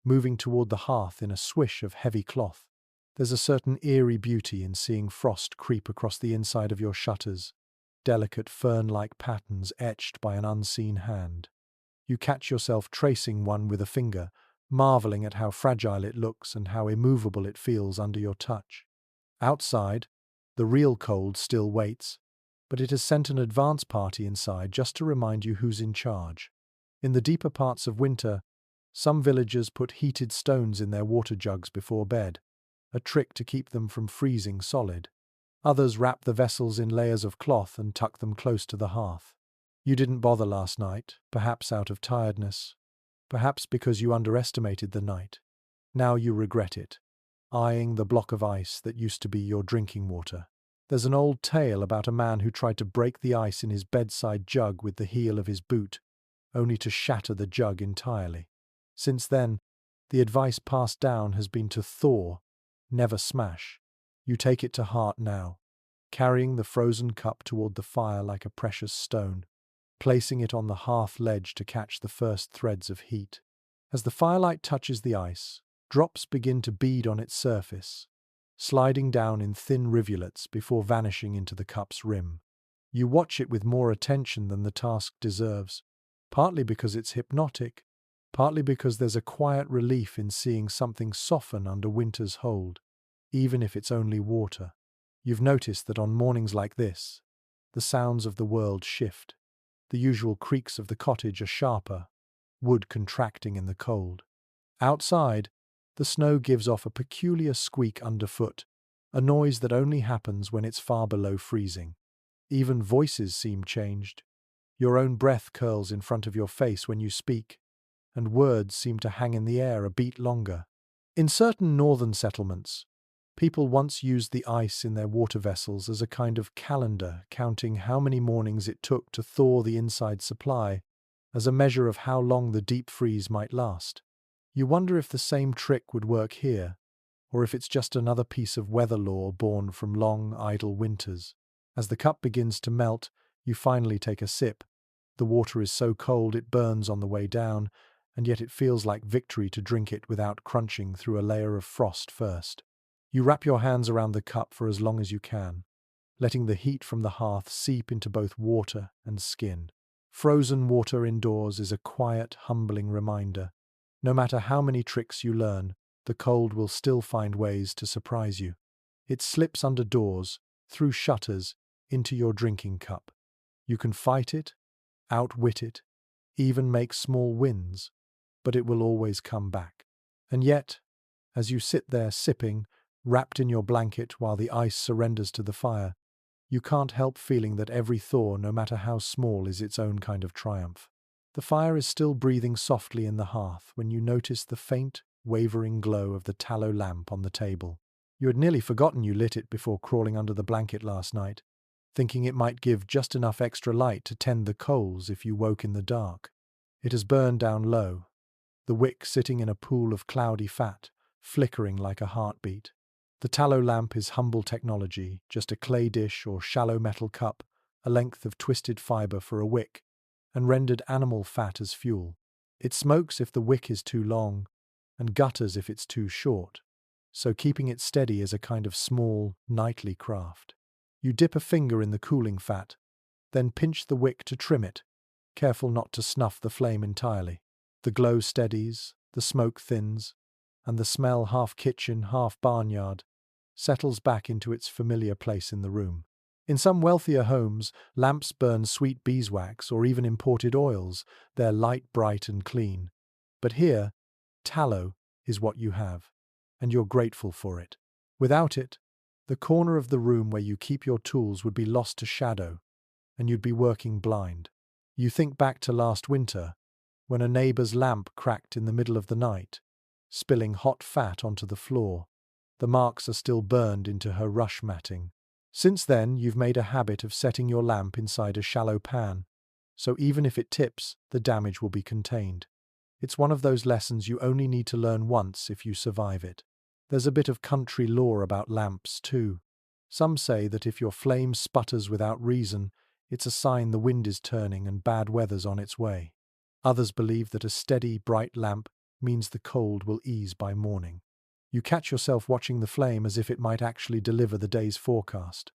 moving toward the hearth in a swish of heavy cloth. There's a certain eerie beauty in seeing frost creep across the inside of your shutters, delicate fern-like patterns etched by an unseen hand. You catch yourself tracing one with a finger, marveling at how fragile it looks and how immovable it feels under your touch. Outside, the real cold still waits, but it has sent an advance party inside just to remind you who's in charge. In the deeper parts of winter, some villagers put heated stones in their water jugs before bed, a trick to keep them from freezing solid. Others wrap the vessels in layers of cloth and tuck them close to the hearth. You didn't bother last night, perhaps out of tiredness, perhaps because you underestimated the night. Now you regret it, eyeing the block of ice that used to be your drinking water. There's an old tale about a man who tried to break the ice in his bedside jug with the heel of his boot, only to shatter the jug entirely. Since then, the advice passed down has been to thaw, never smash. You take it to heart now, carrying the frozen cup toward the fire like a precious stone, placing it on the hearth ledge to catch the first threads of heat. As the firelight touches the ice, drops begin to bead on its surface, sliding down in thin rivulets before vanishing into the cup's rim. You watch it with more attention than the task deserves, partly because it's hypnotic, partly because there's a quiet relief in seeing something soften under winter's hold, even if it's only water. You've noticed that on mornings like this, the sounds of the world shift. The usual creaks of the cottage are sharper, wood contracting in the cold. Outside, the snow gives off a peculiar squeak underfoot, a noise that only happens when it's far below freezing. Even voices seem changed. Your own breath curls in front of your face when you speak, and words seem to hang in the air a beat longer. In certain northern settlements, people once used the ice in their water vessels as a kind of calendar, counting how many mornings it took to thaw the inside supply, as a measure of how long the deep freeze might last. You wonder if the same trick would work here, or if it's just another piece of weather lore born from long, idle winters. As the cup begins to melt, you finally take a sip. The water is so cold it burns on the way down, and yet it feels like victory to drink it without crunching through a layer of frost first. You wrap your hands around the cup for as long as you can, letting the heat from the hearth seep into both water and skin. Frozen water indoors is a quiet, humbling reminder. No matter how many tricks you learn, the cold will still find ways to surprise you. It slips under doors, through shutters, into your drinking cup. You can fight it, outwit it, even make small wins, but it will always come back. And yet, as you sit there sipping, wrapped in your blanket while the ice surrenders to the fire, you can't help feeling that every thaw, no matter how small, is its own kind of triumph. The fire is still breathing softly in the hearth when you notice the faint, wavering glow of the tallow lamp on the table. You had nearly forgotten you lit it before crawling under the blanket last night, thinking it might give just enough extra light to tend the coals if you woke in the dark. It has burned down low, the wick sitting in a pool of cloudy fat, flickering like a heartbeat. The tallow lamp is humble technology, just a clay dish or shallow metal cup, a length of twisted fibre for a wick, and rendered animal fat as fuel. It smokes if the wick is too long, and gutters if it's too short, so keeping it steady is a kind of small, nightly craft. You dip a finger in the cooling fat, then pinch the wick to trim it, careful not to snuff the flame entirely. The glow steadies, the smoke thins, and the smell, half kitchen, half barnyard, settles back into its familiar place in the room. In some wealthier homes, lamps burn sweet beeswax or even imported oils. They're light, bright, and clean. But here, tallow is what you have, and you're grateful for it. Without it, the corner of the room where you keep your tools would be lost to shadow, and you'd be working blind. You think back to last winter, when a neighbor's lamp cracked in the middle of the night, spilling hot fat onto the floor. The marks are still burned into her rush matting. Since then, you've made a habit of setting your lamp inside a shallow pan, so even if it tips, the damage will be contained. It's one of those lessons you only need to learn once if you survive it. There's a bit of country lore about lamps, too. Some say that if your flame sputters without reason, it's a sign the wind is turning and bad weather's on its way. Others believe that a steady, bright lamp means the cold will ease by morning. You catch yourself watching the flame as if it might actually deliver the day's forecast,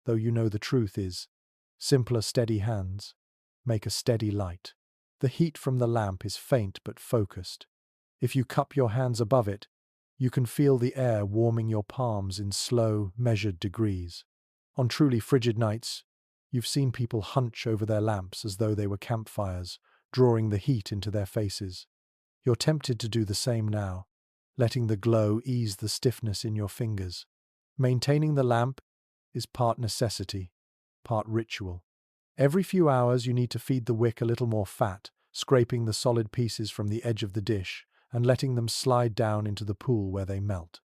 though you know the truth is, simpler, steady hands make a steady light. The heat from the lamp is faint but focused. If you cup your hands above it, you can feel the air warming your palms in slow, measured degrees. On truly frigid nights, you've seen people hunch over their lamps as though they were campfires, drawing the heat into their faces. You're tempted to do the same now, letting the glow ease the stiffness in your fingers. Maintaining the lamp is part necessity, part ritual. Every few hours you need to feed the wick a little more fat, scraping the solid pieces from the edge of the dish and letting them slide down into the pool where they melt.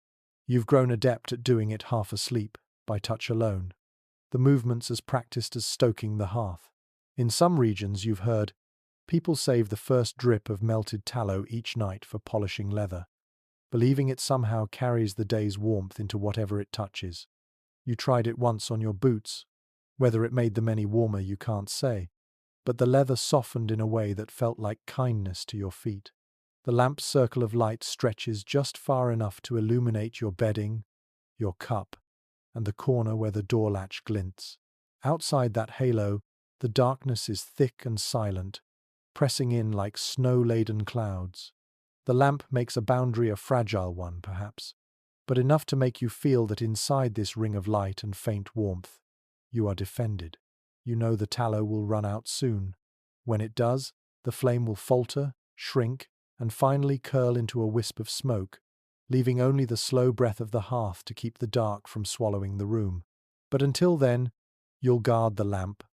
You've grown adept at doing it half asleep, by touch alone. The movement's as practiced as stoking the hearth. In some regions, you've heard, people save the first drip of melted tallow each night for polishing leather, believing it somehow carries the day's warmth into whatever it touches. You tried it once on your boots. Whether it made them any warmer you can't say, but the leather softened in a way that felt like kindness to your feet. The lamp's circle of light stretches just far enough to illuminate your bedding, your cup, and the corner where the door latch glints. Outside that halo, the darkness is thick and silent, pressing in like snow-laden clouds. The lamp makes a boundary a fragile one, perhaps, but enough to make you feel that inside this ring of light and faint warmth, you are defended. You know the tallow will run out soon. When it does, the flame will falter, shrink, and finally curl into a wisp of smoke, leaving only the slow breath of the hearth to keep the dark from swallowing the room. But until then, you'll guard the lamp,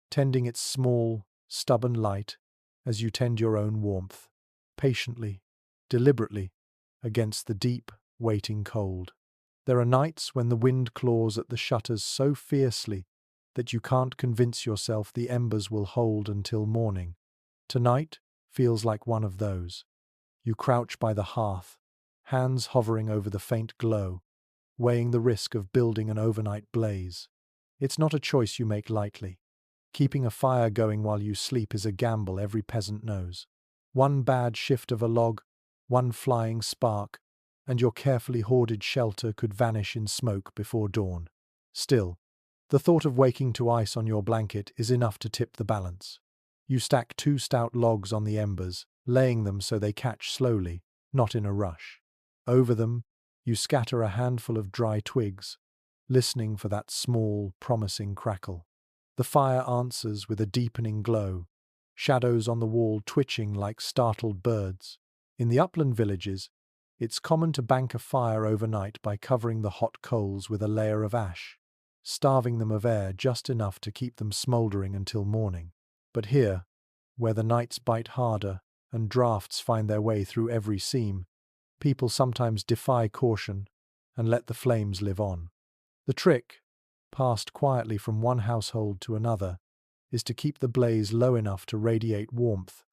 tending its small, stubborn light as you tend your own warmth, patiently, deliberately, against the deep, waiting cold. There are nights when the wind claws at the shutters so fiercely that you can't convince yourself the embers will hold until morning. Tonight feels like one of those. You crouch by the hearth, hands hovering over the faint glow, weighing the risk of building an overnight blaze. It's not a choice you make lightly. Keeping a fire going while you sleep is a gamble every peasant knows. One bad shift of a log, one flying spark, and your carefully hoarded shelter could vanish in smoke before dawn. Still, the thought of waking to ice on your blanket is enough to tip the balance. You stack 2 stout logs on the embers, laying them so they catch slowly, not in a rush. Over them, you scatter a handful of dry twigs, listening for that small, promising crackle. The fire answers with a deepening glow, shadows on the wall twitching like startled birds. In the upland villages, it's common to bank a fire overnight by covering the hot coals with a layer of ash, starving them of air just enough to keep them smouldering until morning. But here, where the nights bite harder and drafts find their way through every seam, people sometimes defy caution and let the flames live on. The trick, passed quietly from one household to another, is to keep the blaze low enough to radiate warmth,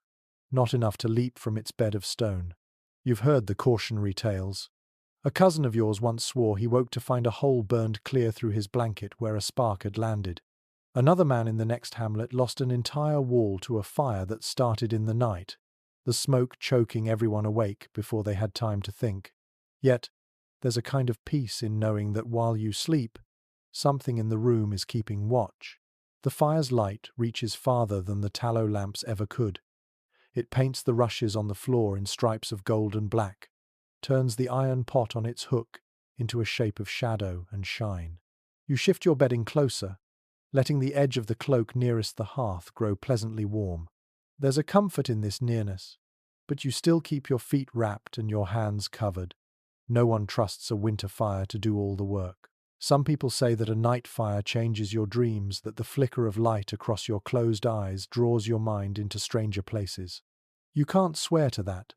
not enough to leap from its bed of stone. You've heard the cautionary tales. A cousin of yours once swore he woke to find a hole burned clear through his blanket where a spark had landed. Another man in the next hamlet lost an entire wall to a fire that started in the night, the smoke choking everyone awake before they had time to think. Yet, there's a kind of peace in knowing that while you sleep, something in the room is keeping watch. The fire's light reaches farther than the tallow lamps ever could. It paints the rushes on the floor in stripes of gold and black, turns the iron pot on its hook into a shape of shadow and shine. You shift your bedding closer, letting the edge of the cloak nearest the hearth grow pleasantly warm. There's a comfort in this nearness, but you still keep your feet wrapped and your hands covered. No one trusts a winter fire to do all the work. Some people say that a night fire changes your dreams, that the flicker of light across your closed eyes draws your mind into stranger places. You can't swear to that,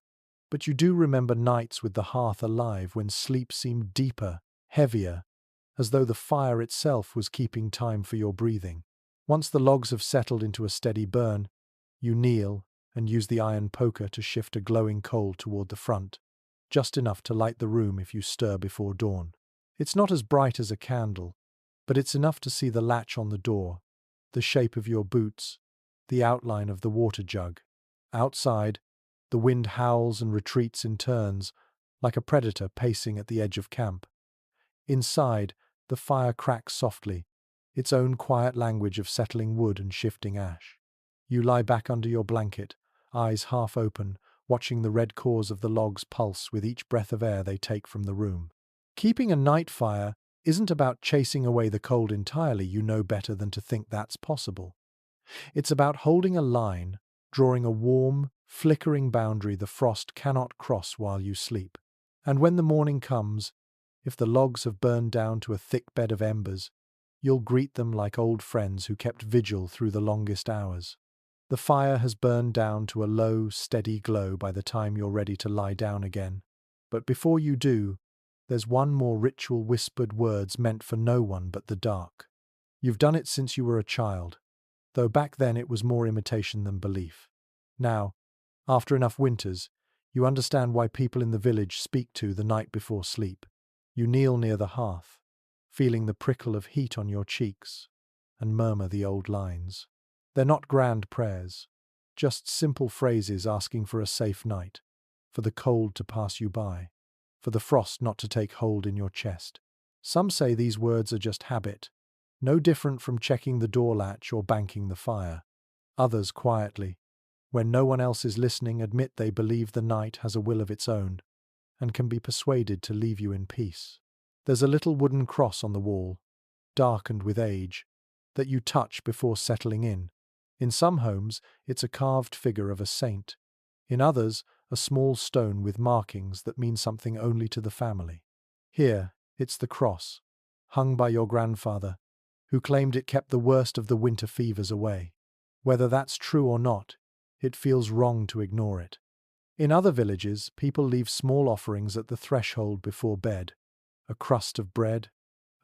but you do remember nights with the hearth alive when sleep seemed deeper, heavier, as though the fire itself was keeping time for your breathing. Once the logs have settled into a steady burn, you kneel and use the iron poker to shift a glowing coal toward the front, just enough to light the room if you stir before dawn. It's not as bright as a candle, but it's enough to see the latch on the door, the shape of your boots, the outline of the water jug. Outside, the wind howls and retreats in turns, like a predator pacing at the edge of camp. Inside, the fire cracks softly, its own quiet language of settling wood and shifting ash. You lie back under your blanket, eyes half open, watching the red cores of the logs pulse with each breath of air they take from the room. Keeping a night fire isn't about chasing away the cold entirely. You know better than to think that's possible. It's about holding a line, drawing a warm, flickering boundary the frost cannot cross while you sleep. And when the morning comes, if the logs have burned down to a thick bed of embers, you'll greet them like old friends who kept vigil through the longest hours. The fire has burned down to a low, steady glow by the time you're ready to lie down again. But before you do, there's one more ritual whispered words meant for no one but the dark. You've done it since you were a child, though back then it was more imitation than belief. Now, after enough winters, you understand why people in the village speak to the night before sleep. You kneel near the hearth, feeling the prickle of heat on your cheeks, and murmur the old lines. They're not grand prayers, just simple phrases asking for a safe night, for the cold to pass you by, for the frost not to take hold in your chest. Some say these words are just habit, no different from checking the door latch or banking the fire. Others quietly, when no one else is listening, admit they believe the night has a will of its own and can be persuaded to leave you in peace. There's a little wooden cross on the wall, darkened with age, that you touch before settling in. In some homes, it's a carved figure of a saint. In others, a small stone with markings that mean something only to the family. Here, it's the cross, hung by your grandfather, who claimed it kept the worst of the winter fevers away. Whether that's true or not, it feels wrong to ignore it. In other villages, people leave small offerings at the threshold before bed. A crust of bread,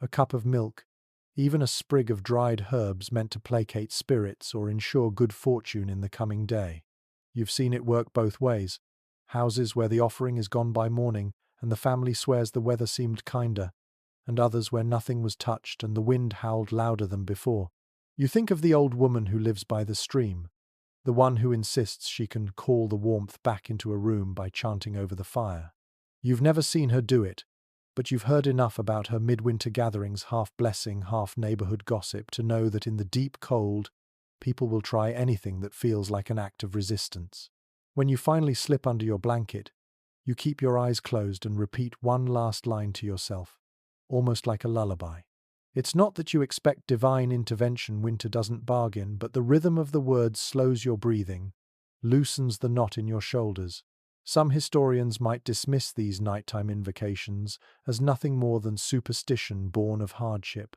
a cup of milk, even a sprig of dried herbs meant to placate spirits or ensure good fortune in the coming day. You've seen it work both ways. Houses where the offering is gone by morning and the family swears the weather seemed kinder, and others where nothing was touched and the wind howled louder than before. You think of the old woman who lives by the stream, the one who insists she can call the warmth back into a room by chanting over the fire. You've never seen her do it, but you've heard enough about her midwinter gatherings, half blessing, half neighborhood gossip, to know that in the deep cold, people will try anything that feels like an act of resistance. When you finally slip under your blanket, you keep your eyes closed and repeat one last line to yourself, almost like a lullaby. It's not that you expect divine intervention, winter doesn't bargain, but the rhythm of the words slows your breathing, loosens the knot in your shoulders. Some historians might dismiss these nighttime invocations as nothing more than superstition born of hardship.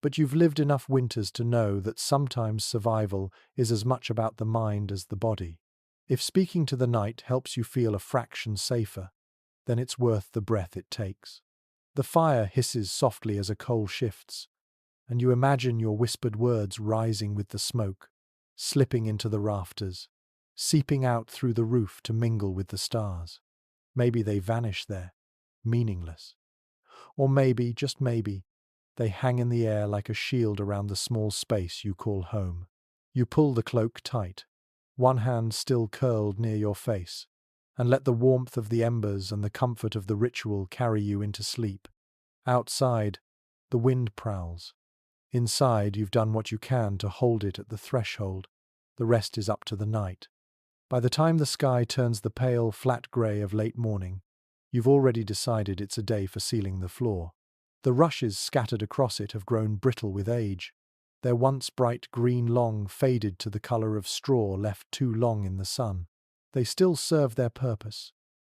But you've lived enough winters to know that sometimes survival is as much about the mind as the body. If speaking to the night helps you feel a fraction safer, then it's worth the breath it takes. The fire hisses softly as a coal shifts, and you imagine your whispered words rising with the smoke, slipping into the rafters. seeping out through the roof to mingle with the stars. Maybe they vanish there, meaningless. Or maybe, just maybe, they hang in the air like a shield around the small space you call home. You pull the cloak tight, one hand still curled near your face, and let the warmth of the embers and the comfort of the ritual carry you into sleep. Outside, the wind prowls. Inside, you've done what you can to hold it at the threshold. The rest is up to the night. By the time the sky turns the pale, flat grey of late morning, you've already decided it's a day for sealing the floor. The rushes scattered across it have grown brittle with age. Their once bright green long faded to the colour of straw left too long in the sun. They still serve their purpose,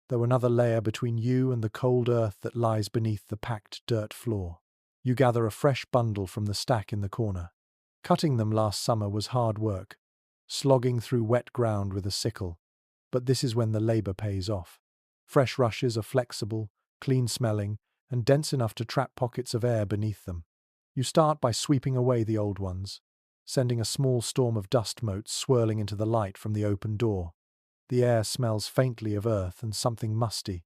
though another layer between you and the cold earth that lies beneath the packed dirt floor. You gather a fresh bundle from the stack in the corner. Cutting them last summer was hard work, slogging through wet ground with a sickle, but this is when the labour pays off. Fresh rushes are flexible, clean-smelling, and dense enough to trap pockets of air beneath them. You start by sweeping away the old ones, sending a small storm of dust motes swirling into the light from the open door. The air smells faintly of earth and something musty,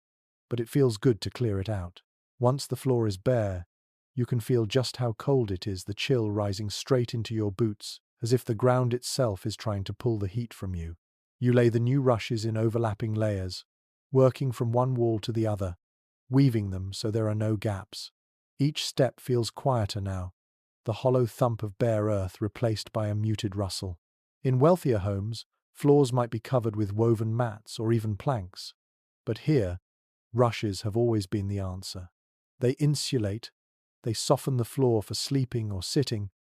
but it feels good to clear it out. Once the floor is bare, you can feel just how cold it is, the chill rising straight into your boots, as if the ground itself is trying to pull the heat from you. You lay the new rushes in overlapping layers, working from one wall to the other, weaving them so there are no gaps. Each step feels quieter now, the hollow thump of bare earth replaced by a muted rustle. In wealthier homes, floors might be covered with woven mats or even planks, but here, rushes have always been the answer. They insulate, they soften the floor for sleeping or sitting,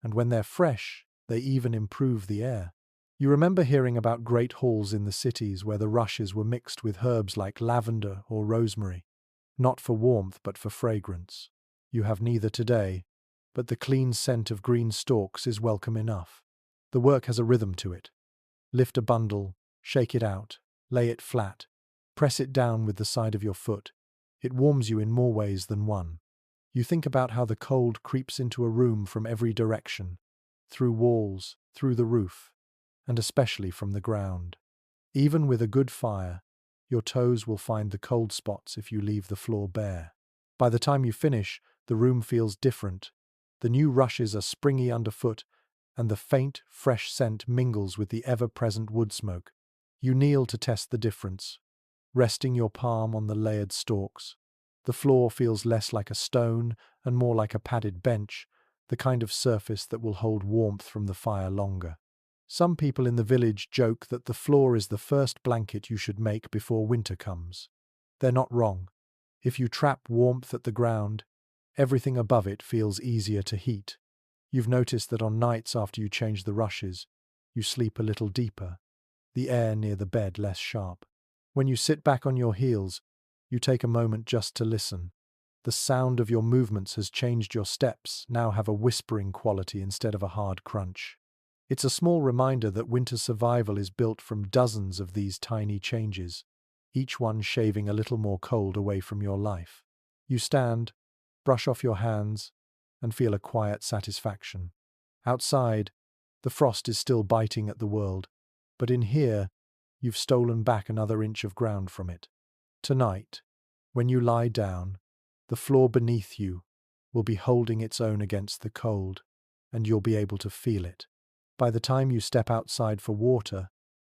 and when they're fresh, they even improve the air. You remember hearing about great halls in the cities where the rushes were mixed with herbs like lavender or rosemary, not for warmth but for fragrance. You have neither today, but the clean scent of green stalks is welcome enough. The work has a rhythm to it. Lift a bundle, shake it out, lay it flat, press it down with the side of your foot. It warms you in more ways than one. You think about how the cold creeps into a room from every direction, through walls, through the roof, and especially from the ground. Even with a good fire, your toes will find the cold spots if you leave the floor bare. By the time you finish, the room feels different. The new rushes are springy underfoot, and the faint, fresh scent mingles with the ever-present wood smoke. You kneel to test the difference, resting your palm on the layered stalks. The floor feels less like a stone and more like a padded bench, the kind of surface that will hold warmth from the fire longer. Some people in the village joke that the floor is the first blanket you should make before winter comes. They're not wrong. If you trap warmth at the ground, everything above it feels easier to heat. You've noticed that on nights after you change the rushes, you sleep a little deeper, the air near the bed less sharp. When you sit back on your heels, you take a moment just to listen. The sound of your movements has changed. Your steps now have a whispering quality instead of a hard crunch. It's a small reminder that winter survival is built from dozens of these tiny changes, each one shaving a little more cold away from your life. You stand, brush off your hands, and feel a quiet satisfaction. Outside, the frost is still biting at the world, but in here, you've stolen back another inch of ground from it. Tonight, when you lie down, the floor beneath you will be holding its own against the cold, and you'll be able to feel it. By the time you step outside for water,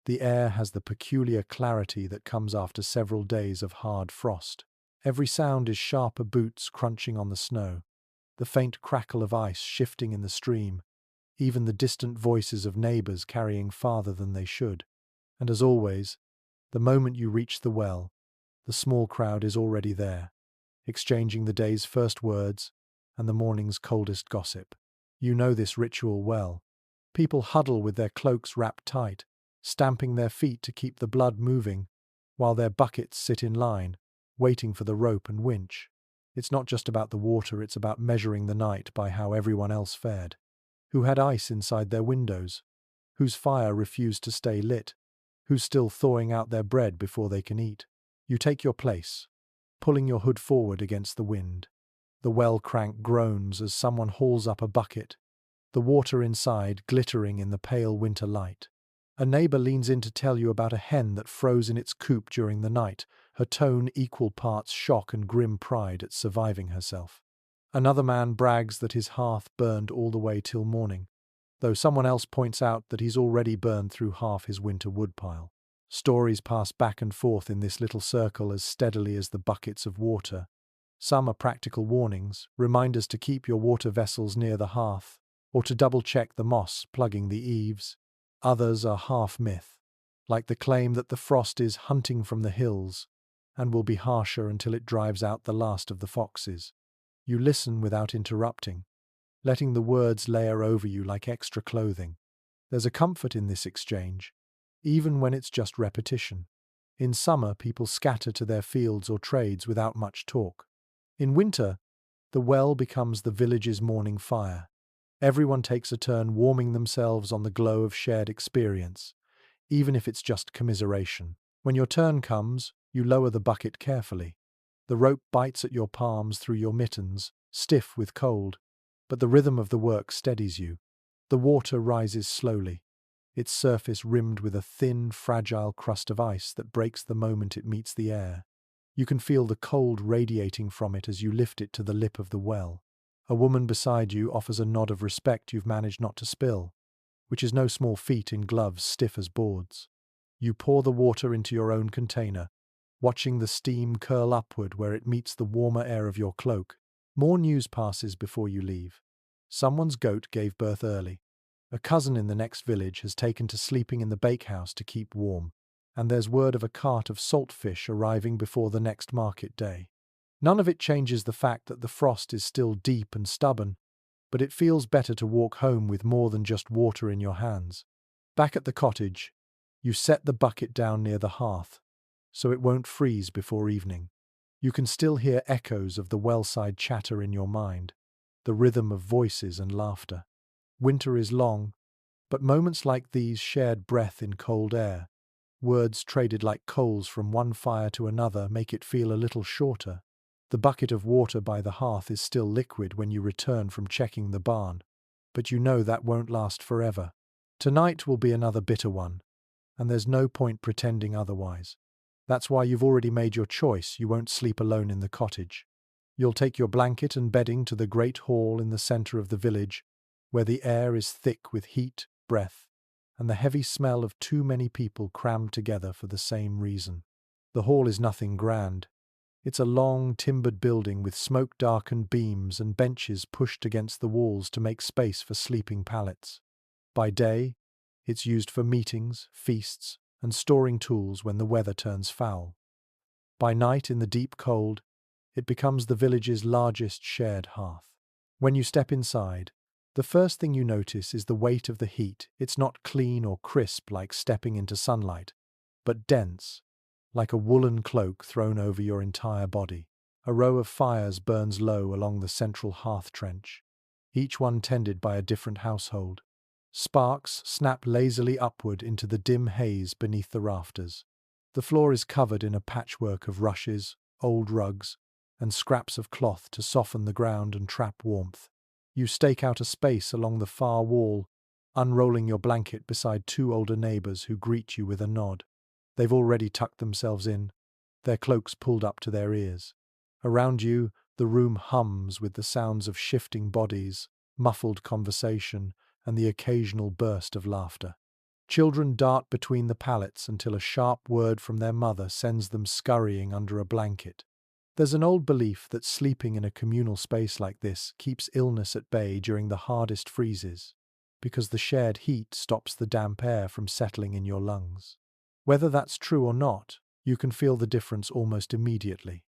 the air has the peculiar clarity that comes after several days of hard frost. Every sound is sharper boots crunching on the snow, the faint crackle of ice shifting in the stream, even the distant voices of neighbours carrying farther than they should. And as always, the moment you reach the well, the small crowd is already there, exchanging the day's first words and the morning's coldest gossip. You know this ritual well. People huddle with their cloaks wrapped tight, stamping their feet to keep the blood moving, while their buckets sit in line, waiting for the rope and winch. It's not just about the water, it's about measuring the night by how everyone else fared. Who had ice inside their windows? Whose fire refused to stay lit? Who's still thawing out their bread before they can eat? You take your place, pulling your hood forward against the wind. The well crank groans as someone hauls up a bucket, the water inside glittering in the pale winter light. A neighbor leans in to tell you about a hen that froze in its coop during the night, her tone equal parts shock and grim pride at surviving herself. Another man brags that his hearth burned all the way till morning, though someone else points out that he's already burned through half his winter woodpile. Stories pass back and forth in this little circle as steadily as the buckets of water. Some are practical warnings, reminders to keep your water vessels near the hearth, or to double-check the moss plugging the eaves. Others are half-myth, like the claim that the frost is hunting from the hills and will be harsher until it drives out the last of the foxes. You listen without interrupting, letting the words layer over you like extra clothing. There's a comfort in this exchange, even when it's just repetition. In summer, people scatter to their fields or trades without much talk. In winter, the well becomes the village's morning fire. Everyone takes a turn warming themselves on the glow of shared experience, even if it's just commiseration. When your turn comes, you lower the bucket carefully. The rope bites at your palms through your mittens, stiff with cold, but the rhythm of the work steadies you. The water rises slowly, its surface rimmed with a thin, fragile crust of ice that breaks the moment it meets the air. You can feel the cold radiating from it as you lift it to the lip of the well. A woman beside you offers a nod of respect you've managed not to spill, which is no small feat in gloves stiff as boards. You pour the water into your own container, watching the steam curl upward where it meets the warmer air of your cloak. More news passes before you leave. Someone's goat gave birth early. A cousin in the next village has taken to sleeping in the bakehouse to keep warm, and there's word of a cart of salt fish arriving before the next market day. None of it changes the fact that the frost is still deep and stubborn, but it feels better to walk home with more than just water in your hands. Back at the cottage, you set the bucket down near the hearth, so it won't freeze before evening. You can still hear echoes of the wellside chatter in your mind, the rhythm of voices and laughter. Winter is long, but moments like these shared breath in cold air, words traded like coals from one fire to another, make it feel a little shorter. The bucket of water by the hearth is still liquid when you return from checking the barn, but you know that won't last forever. Tonight will be another bitter one, and there's no point pretending otherwise. That's why you've already made your choice. You won't sleep alone in the cottage. You'll take your blanket and bedding to the great hall in the center of the village, where the air is thick with heat, breath, and the heavy smell of too many people crammed together for the same reason. The hall is nothing grand. It's a long, timbered building with smoke-darkened beams and benches pushed against the walls to make space for sleeping pallets. By day, it's used for meetings, feasts, and storing tools when the weather turns foul. By night, in the deep cold, it becomes the village's largest shared hearth. When you step inside, the first thing you notice is the weight of the heat. It's not clean or crisp like stepping into sunlight, but dense, like a woolen cloak thrown over your entire body. A row of fires burns low along the central hearth trench, each one tended by a different household. Sparks snap lazily upward into the dim haze beneath the rafters. The floor is covered in a patchwork of rushes, old rugs, and scraps of cloth to soften the ground and trap warmth. You stake out a space along the far wall, unrolling your blanket beside two older neighbors who greet you with a nod. They've already tucked themselves in, their cloaks pulled up to their ears. Around you, the room hums with the sounds of shifting bodies, muffled conversation, and the occasional burst of laughter. Children dart between the pallets until a sharp word from their mother sends them scurrying under a blanket. There's an old belief that sleeping in a communal space like this keeps illness at bay during the hardest freezes, because the shared heat stops the damp air from settling in your lungs. Whether that's true or not, you can feel the difference almost immediately.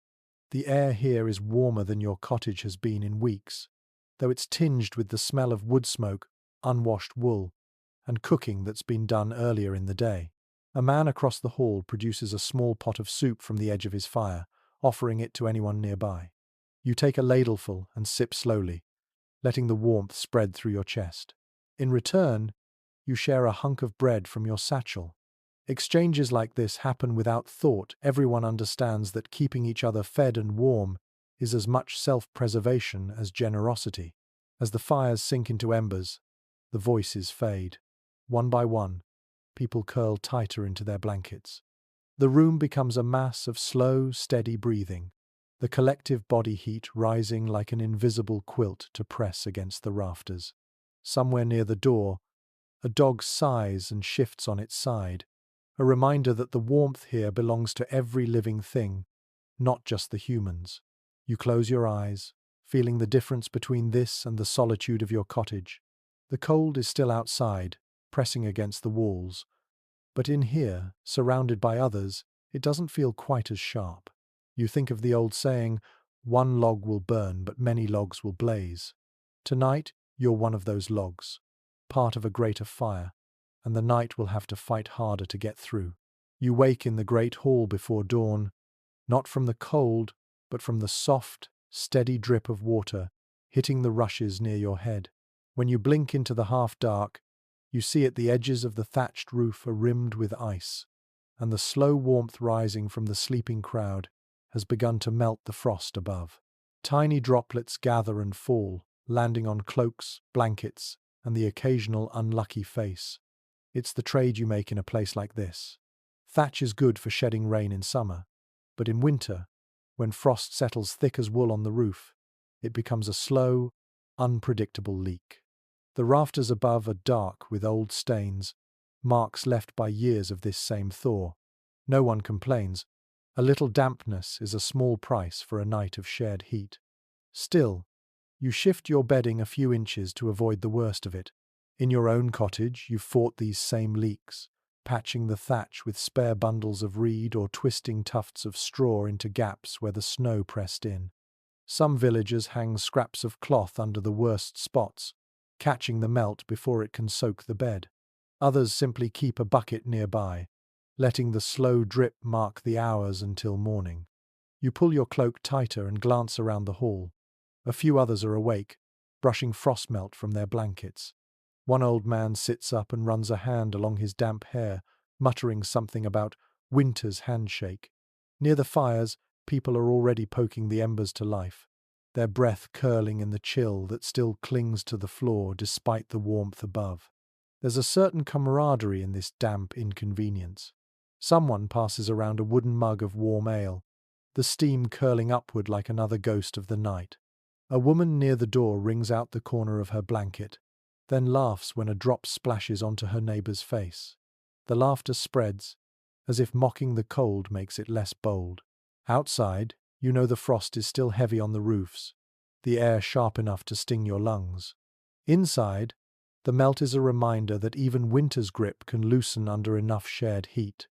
The air here is warmer than your cottage has been in weeks, though it's tinged with the smell of wood smoke, unwashed wool, and cooking that's been done earlier in the day. A man across the hall produces a small pot of soup from the edge of his fire, offering it to anyone nearby. You take a ladleful and sip slowly, letting the warmth spread through your chest. In return, you share a hunk of bread from your satchel. Exchanges like this happen without thought. Everyone understands that keeping each other fed and warm is as much self-preservation as generosity. As the fires sink into embers, the voices fade. One by one, people curl tighter into their blankets. The room becomes a mass of slow, steady breathing, the collective body heat rising like an invisible quilt to press against the rafters. Somewhere near the door, a dog sighs and shifts on its side, a reminder that the warmth here belongs to every living thing, not just the humans. You close your eyes, feeling the difference between this and the solitude of your cottage. The cold is still outside, pressing against the walls, but in here, surrounded by others, it doesn't feel quite as sharp. You think of the old saying, "One log will burn, but many logs will blaze." Tonight, you're one of those logs, part of a greater fire, and the night will have to fight harder to get through. You wake in the great hall before dawn, not from the cold, but from the soft, steady drip of water hitting the rushes near your head. When you blink into the half-dark, you see at the edges of the thatched roof are rimmed with ice, and the slow warmth rising from the sleeping crowd has begun to melt the frost above. Tiny droplets gather and fall, landing on cloaks, blankets, and the occasional unlucky face. It's the trade you make in a place like this. Thatch is good for shedding rain in summer, but in winter, when frost settles thick as wool on the roof, it becomes a slow, unpredictable leak. The rafters above are dark with old stains, marks left by years of this same thaw. No one complains. A little dampness is a small price for a night of shared heat. Still, you shift your bedding a few inches to avoid the worst of it. In your own cottage, you've fought these same leaks, patching the thatch with spare bundles of reed or twisting tufts of straw into gaps where the snow pressed in. Some villagers hang scraps of cloth under the worst spots, catching the melt before it can soak the bed. Others simply keep a bucket nearby, letting the slow drip mark the hours until morning. You pull your cloak tighter and glance around the hall. A few others are awake, brushing frost melt from their blankets. One old man sits up and runs a hand along his damp hair, muttering something about winter's handshake. Near the fires, people are already poking the embers to life, their breath curling in the chill that still clings to the floor despite the warmth above. There's a certain camaraderie in this damp inconvenience. Someone passes around a wooden mug of warm ale, the steam curling upward like another ghost of the night. A woman near the door wrings out the corner of her blanket, then laughs when a drop splashes onto her neighbor's face. The laughter spreads, as if mocking the cold makes it less bold. Outside, you know the frost is still heavy on the roofs, the air sharp enough to sting your lungs. Inside, the melt is a reminder that even winter's grip can loosen under enough shared heat.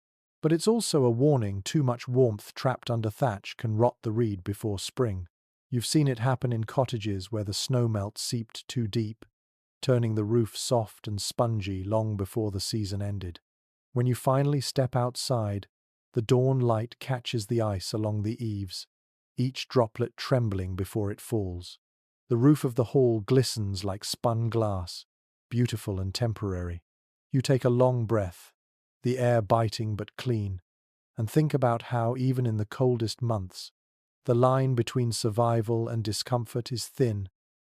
But it's also a warning too much warmth trapped under thatch can rot the reed before spring. You've seen it happen in cottages where the snow melt seeped too deep, turning the roof soft and spongy long before the season ended. When you finally step outside, the dawn light catches the ice along the eaves, each droplet trembling before it falls. The roof of the hall glistens like spun glass, beautiful and temporary. You take a long breath, the air biting but clean, and think about how, even in the coldest months, the line between survival and discomfort is thin,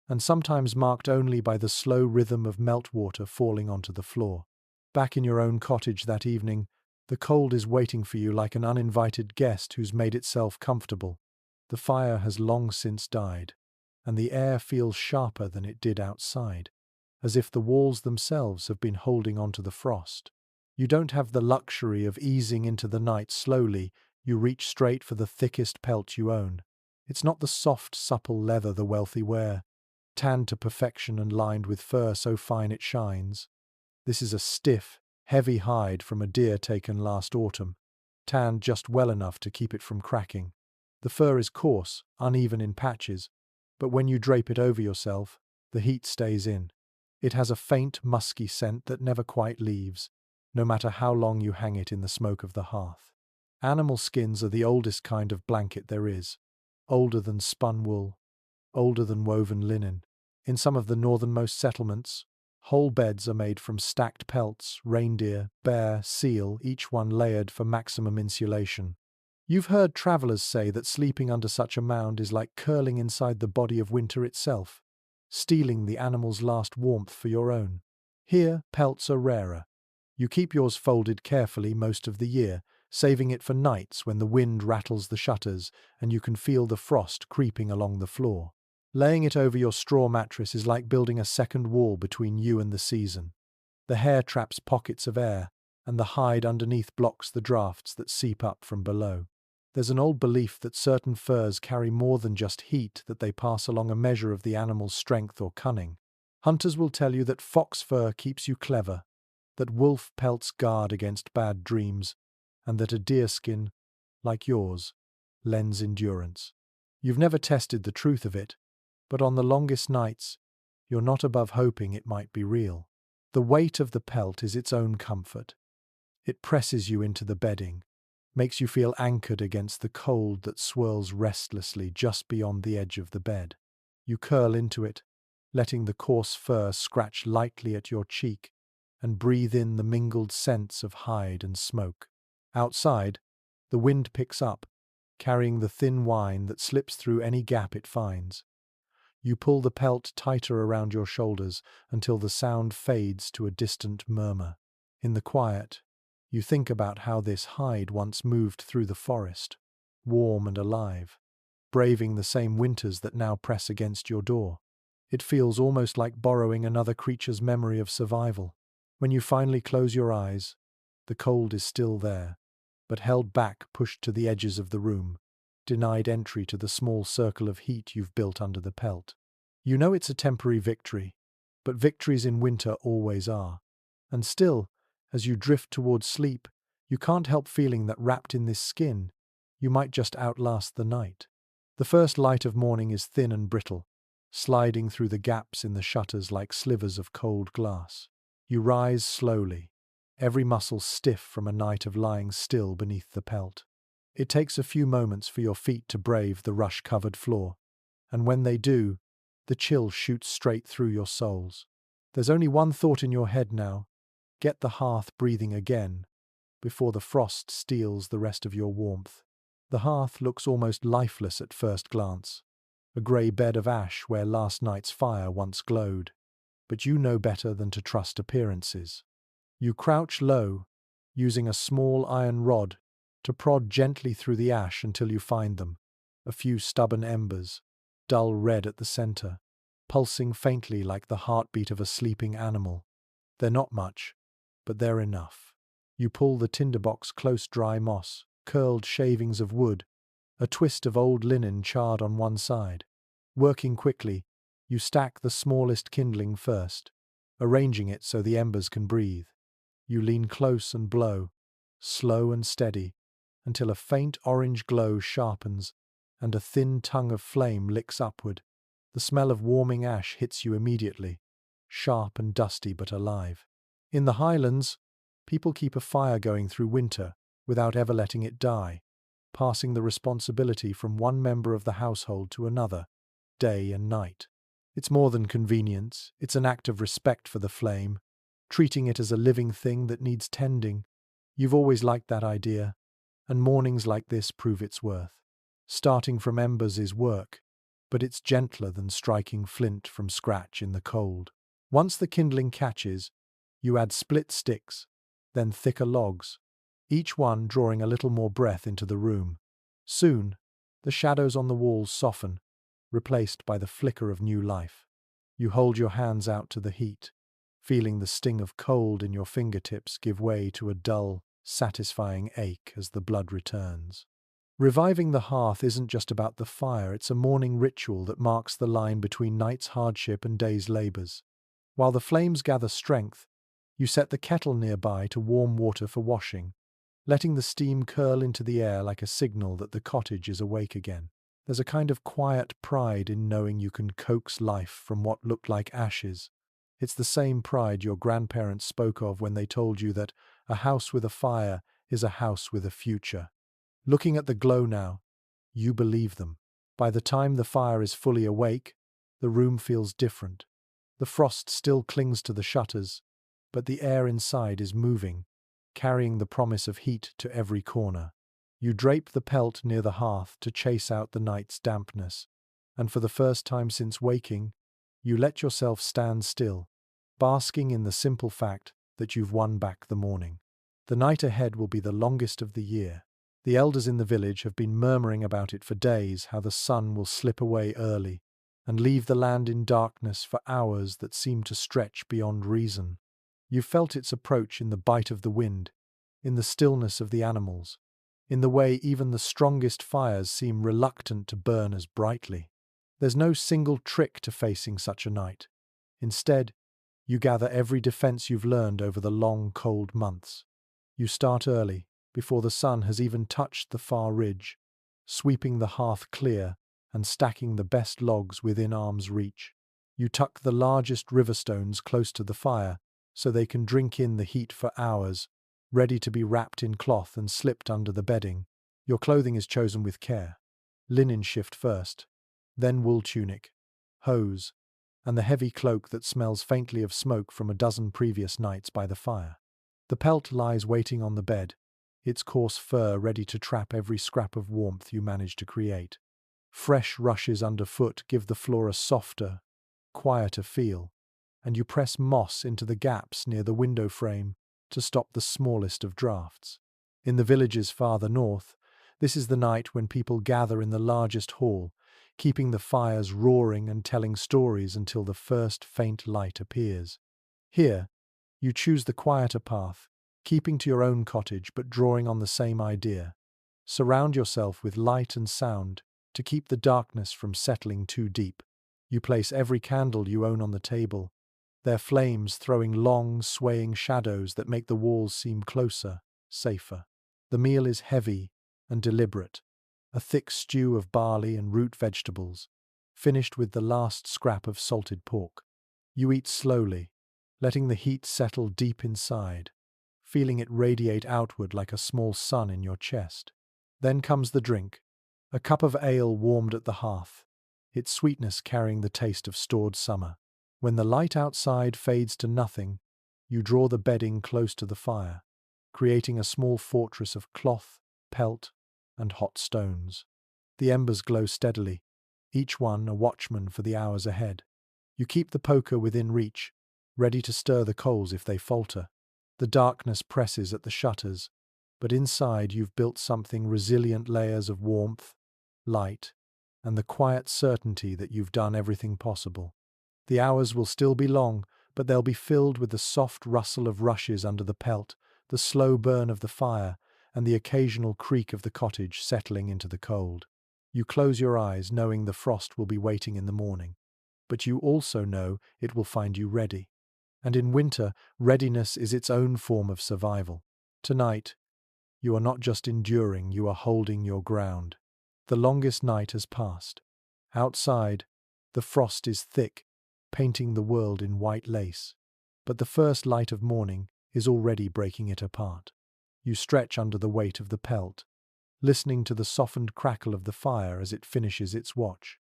and sometimes marked only by the slow rhythm of meltwater falling onto the floor. Back in your own cottage that evening, the cold is waiting for you like an uninvited guest who's made itself comfortable. The fire has long since died, and the air feels sharper than it did outside, as if the walls themselves have been holding on to the frost. You don't have the luxury of easing into the night slowly. You reach straight for the thickest pelt you own. It's not the soft, supple leather the wealthy wear, tanned to perfection and lined with fur so fine it shines. This is a stiff, heavy hide from a deer taken last autumn, tanned just well enough to keep it from cracking. The fur is coarse, uneven in patches, but when you drape it over yourself, the heat stays in. It has a faint, musky scent that never quite leaves, no matter how long you hang it in the smoke of the hearth. Animal skins are the oldest kind of blanket there is, older than spun wool, older than woven linen. In some of the northernmost settlements, whole beds are made from stacked pelts, reindeer, bear, seal, each one layered for maximum insulation. You've heard travelers say that sleeping under such a mound is like curling inside the body of winter itself, stealing the animal's last warmth for your own. Here, pelts are rarer, You keep yours folded carefully most of the year, saving it for nights when the wind rattles the shutters and you can feel the frost creeping along the floor. Laying it over your straw mattress is like building a second wall between you and the season. The hair traps pockets of air, and the hide underneath blocks the drafts that seep up from below. There's an old belief that certain furs carry more than just heat, that they pass along a measure of the animal's strength or cunning. Hunters will tell you that fox fur keeps you clever, that wolf pelts guard against bad dreams, and that a deerskin, like yours, lends endurance. You've never tested the truth of it, but on the longest nights, you're not above hoping it might be real. The weight of the pelt is its own comfort. It presses you into the bedding, makes you feel anchored against the cold that swirls restlessly just beyond the edge of the bed. You curl into it, letting the coarse fur scratch lightly at your cheek, and breathe in the mingled scents of hide and smoke. Outside, the wind picks up, carrying the thin whine that slips through any gap it finds. You pull the pelt tighter around your shoulders until the sound fades to a distant murmur. In the quiet, you think about how this hide once moved through the forest, warm and alive, braving the same winters that now press against your door. It feels almost like borrowing another creature's memory of survival. When you finally close your eyes, the cold is still there, but held back, pushed to the edges of the room, denied entry to the small circle of heat you've built under the pelt. You know it's a temporary victory, but victories in winter always are. And still, as you drift towards sleep, you can't help feeling that wrapped in this skin, you might just outlast the night. The first light of morning is thin and brittle, sliding through the gaps in the shutters like slivers of cold glass. You rise slowly, every muscle stiff from a night of lying still beneath the pelt. It takes a few moments for your feet to brave the rush-covered floor, and when they do, the chill shoots straight through your soles. There's only one thought in your head now: get the hearth breathing again, before the frost steals the rest of your warmth. The hearth looks almost lifeless at first glance, a grey bed of ash where last night's fire once glowed. But you know better than to trust appearances. You crouch low, using a small iron rod to prod gently through the ash until you find them, a few stubborn embers, dull red at the center, pulsing faintly like the heartbeat of a sleeping animal. They're not much, but they're enough. You pull the tinderbox close, dry moss, curled shavings of wood, a twist of old linen charred on one side. Working quickly, you stack the smallest kindling first, arranging it so the embers can breathe. You lean close and blow, slow and steady, until a faint orange glow sharpens and a thin tongue of flame licks upward. The smell of warming ash hits you immediately, sharp and dusty but alive. In the Highlands, people keep a fire going through winter without ever letting it die, passing the responsibility from one member of the household to another, day and night. It's more than convenience, it's an act of respect for the flame, treating it as a living thing that needs tending. You've always liked that idea, and mornings like this prove its worth. Starting from embers is work, but it's gentler than striking flint from scratch in the cold. Once the kindling catches, you add split sticks, then thicker logs, each one drawing a little more breath into the room. Soon, the shadows on the walls soften, replaced by the flicker of new life. You hold your hands out to the heat, feeling the sting of cold in your fingertips give way to a dull, satisfying ache as the blood returns. Reviving the hearth isn't just about the fire, it's a morning ritual that marks the line between night's hardship and day's labors. While the flames gather strength, you set the kettle nearby to warm water for washing, letting the steam curl into the air like a signal that the cottage is awake again. There's a kind of quiet pride in knowing you can coax life from what looked like ashes. It's the same pride your grandparents spoke of when they told you that a house with a fire is a house with a future. Looking at the glow now, you believe them. By the time the fire is fully awake, the room feels different. The frost still clings to the shutters, but the air inside is moving, carrying the promise of heat to every corner. You drape the pelt near the hearth to chase out the night's dampness, and for the first time since waking, you let yourself stand still, basking in the simple fact that you've won back the morning. The night ahead will be the longest of the year. The elders in the village have been murmuring about it for days, how the sun will slip away early and leave the land in darkness for hours that seem to stretch beyond reason. You felt its approach in the bite of the wind, in the stillness of the animals, in the way even the strongest fires seem reluctant to burn as brightly. There's no single trick to facing such a night. Instead, you gather every defense you've learned over the long, cold months. You start early, before the sun has even touched the far ridge, sweeping the hearth clear and stacking the best logs within arm's reach. You tuck the largest river stones close to the fire so they can drink in the heat for hours, ready to be wrapped in cloth and slipped under the bedding. Your clothing is chosen with care. Linen shift first, then wool tunic, hose, and the heavy cloak that smells faintly of smoke from a dozen previous nights by the fire. The pelt lies waiting on the bed, its coarse fur ready to trap every scrap of warmth you manage to create. Fresh rushes underfoot give the floor a softer, quieter feel, and you press moss into the gaps near the window frame to stop the smallest of drafts. In the villages farther north, this is the night when people gather in the largest hall, keeping the fires roaring and telling stories until the first faint light appears. Here, you choose the quieter path, keeping to your own cottage but drawing on the same idea. Surround yourself with light and sound to keep the darkness from settling too deep. You place every candle you own on the table, their flames throwing long, swaying shadows that make the walls seem closer, safer. The meal is heavy and deliberate, a thick stew of barley and root vegetables, finished with the last scrap of salted pork. You eat slowly, letting the heat settle deep inside, feeling it radiate outward like a small sun in your chest. Then comes the drink, a cup of ale warmed at the hearth, its sweetness carrying the taste of stored summer. When the light outside fades to nothing, you draw the bedding close to the fire, creating a small fortress of cloth, pelt, and hot stones. The embers glow steadily, each one a watchman for the hours ahead. You keep the poker within reach, ready to stir the coals if they falter. The darkness presses at the shutters, but inside you've built something resilient, layers of warmth, light, and the quiet certainty that you've done everything possible. The hours will still be long, but they'll be filled with the soft rustle of rushes under the pelt, the slow burn of the fire, and the occasional creak of the cottage settling into the cold. You close your eyes knowing the frost will be waiting in the morning, but you also know it will find you ready. And in winter, readiness is its own form of survival. Tonight, you are not just enduring, you are holding your ground. The longest night has passed. Outside, the frost is thick, painting the world in white lace, but the first light of morning is already breaking it apart. You stretch under the weight of the pelt, listening to the softened crackle of the fire as it finishes its watch.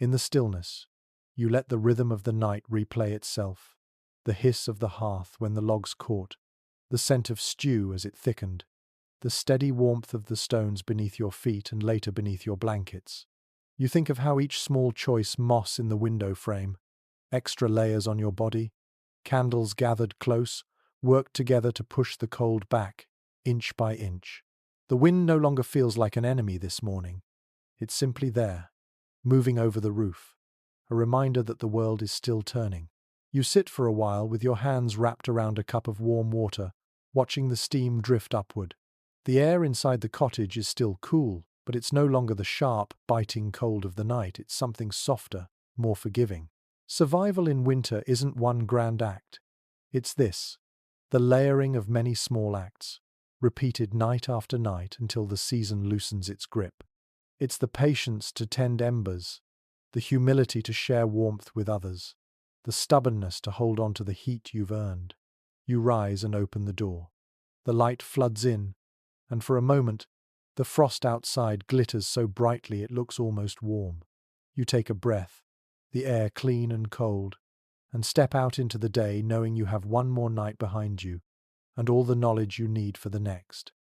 In the stillness, you let the rhythm of the night replay itself, the hiss of the hearth when the logs caught, the scent of stew as it thickened, the steady warmth of the stones beneath your feet and later beneath your blankets. You think of how each small choice moss in the window frame, extra layers on your body, candles gathered close, worked together to push the cold back, inch by inch. The wind no longer feels like an enemy this morning. It's simply there, moving over the roof, a reminder that the world is still turning. You sit for a while with your hands wrapped around a cup of warm water, watching the steam drift upward. The air inside the cottage is still cool, but it's no longer the sharp, biting cold of the night. It's something softer, more forgiving. Survival in winter isn't one grand act. It's this, the layering of many small acts, repeated night after night until the season loosens its grip. It's the patience to tend embers, the humility to share warmth with others, the stubbornness to hold on to the heat you've earned. You rise and open the door. The light floods in, and for a moment, the frost outside glitters so brightly it looks almost warm. You take a breath, the air clean and cold, and step out into the day knowing you have one more night behind you, and all the knowledge you need for the next.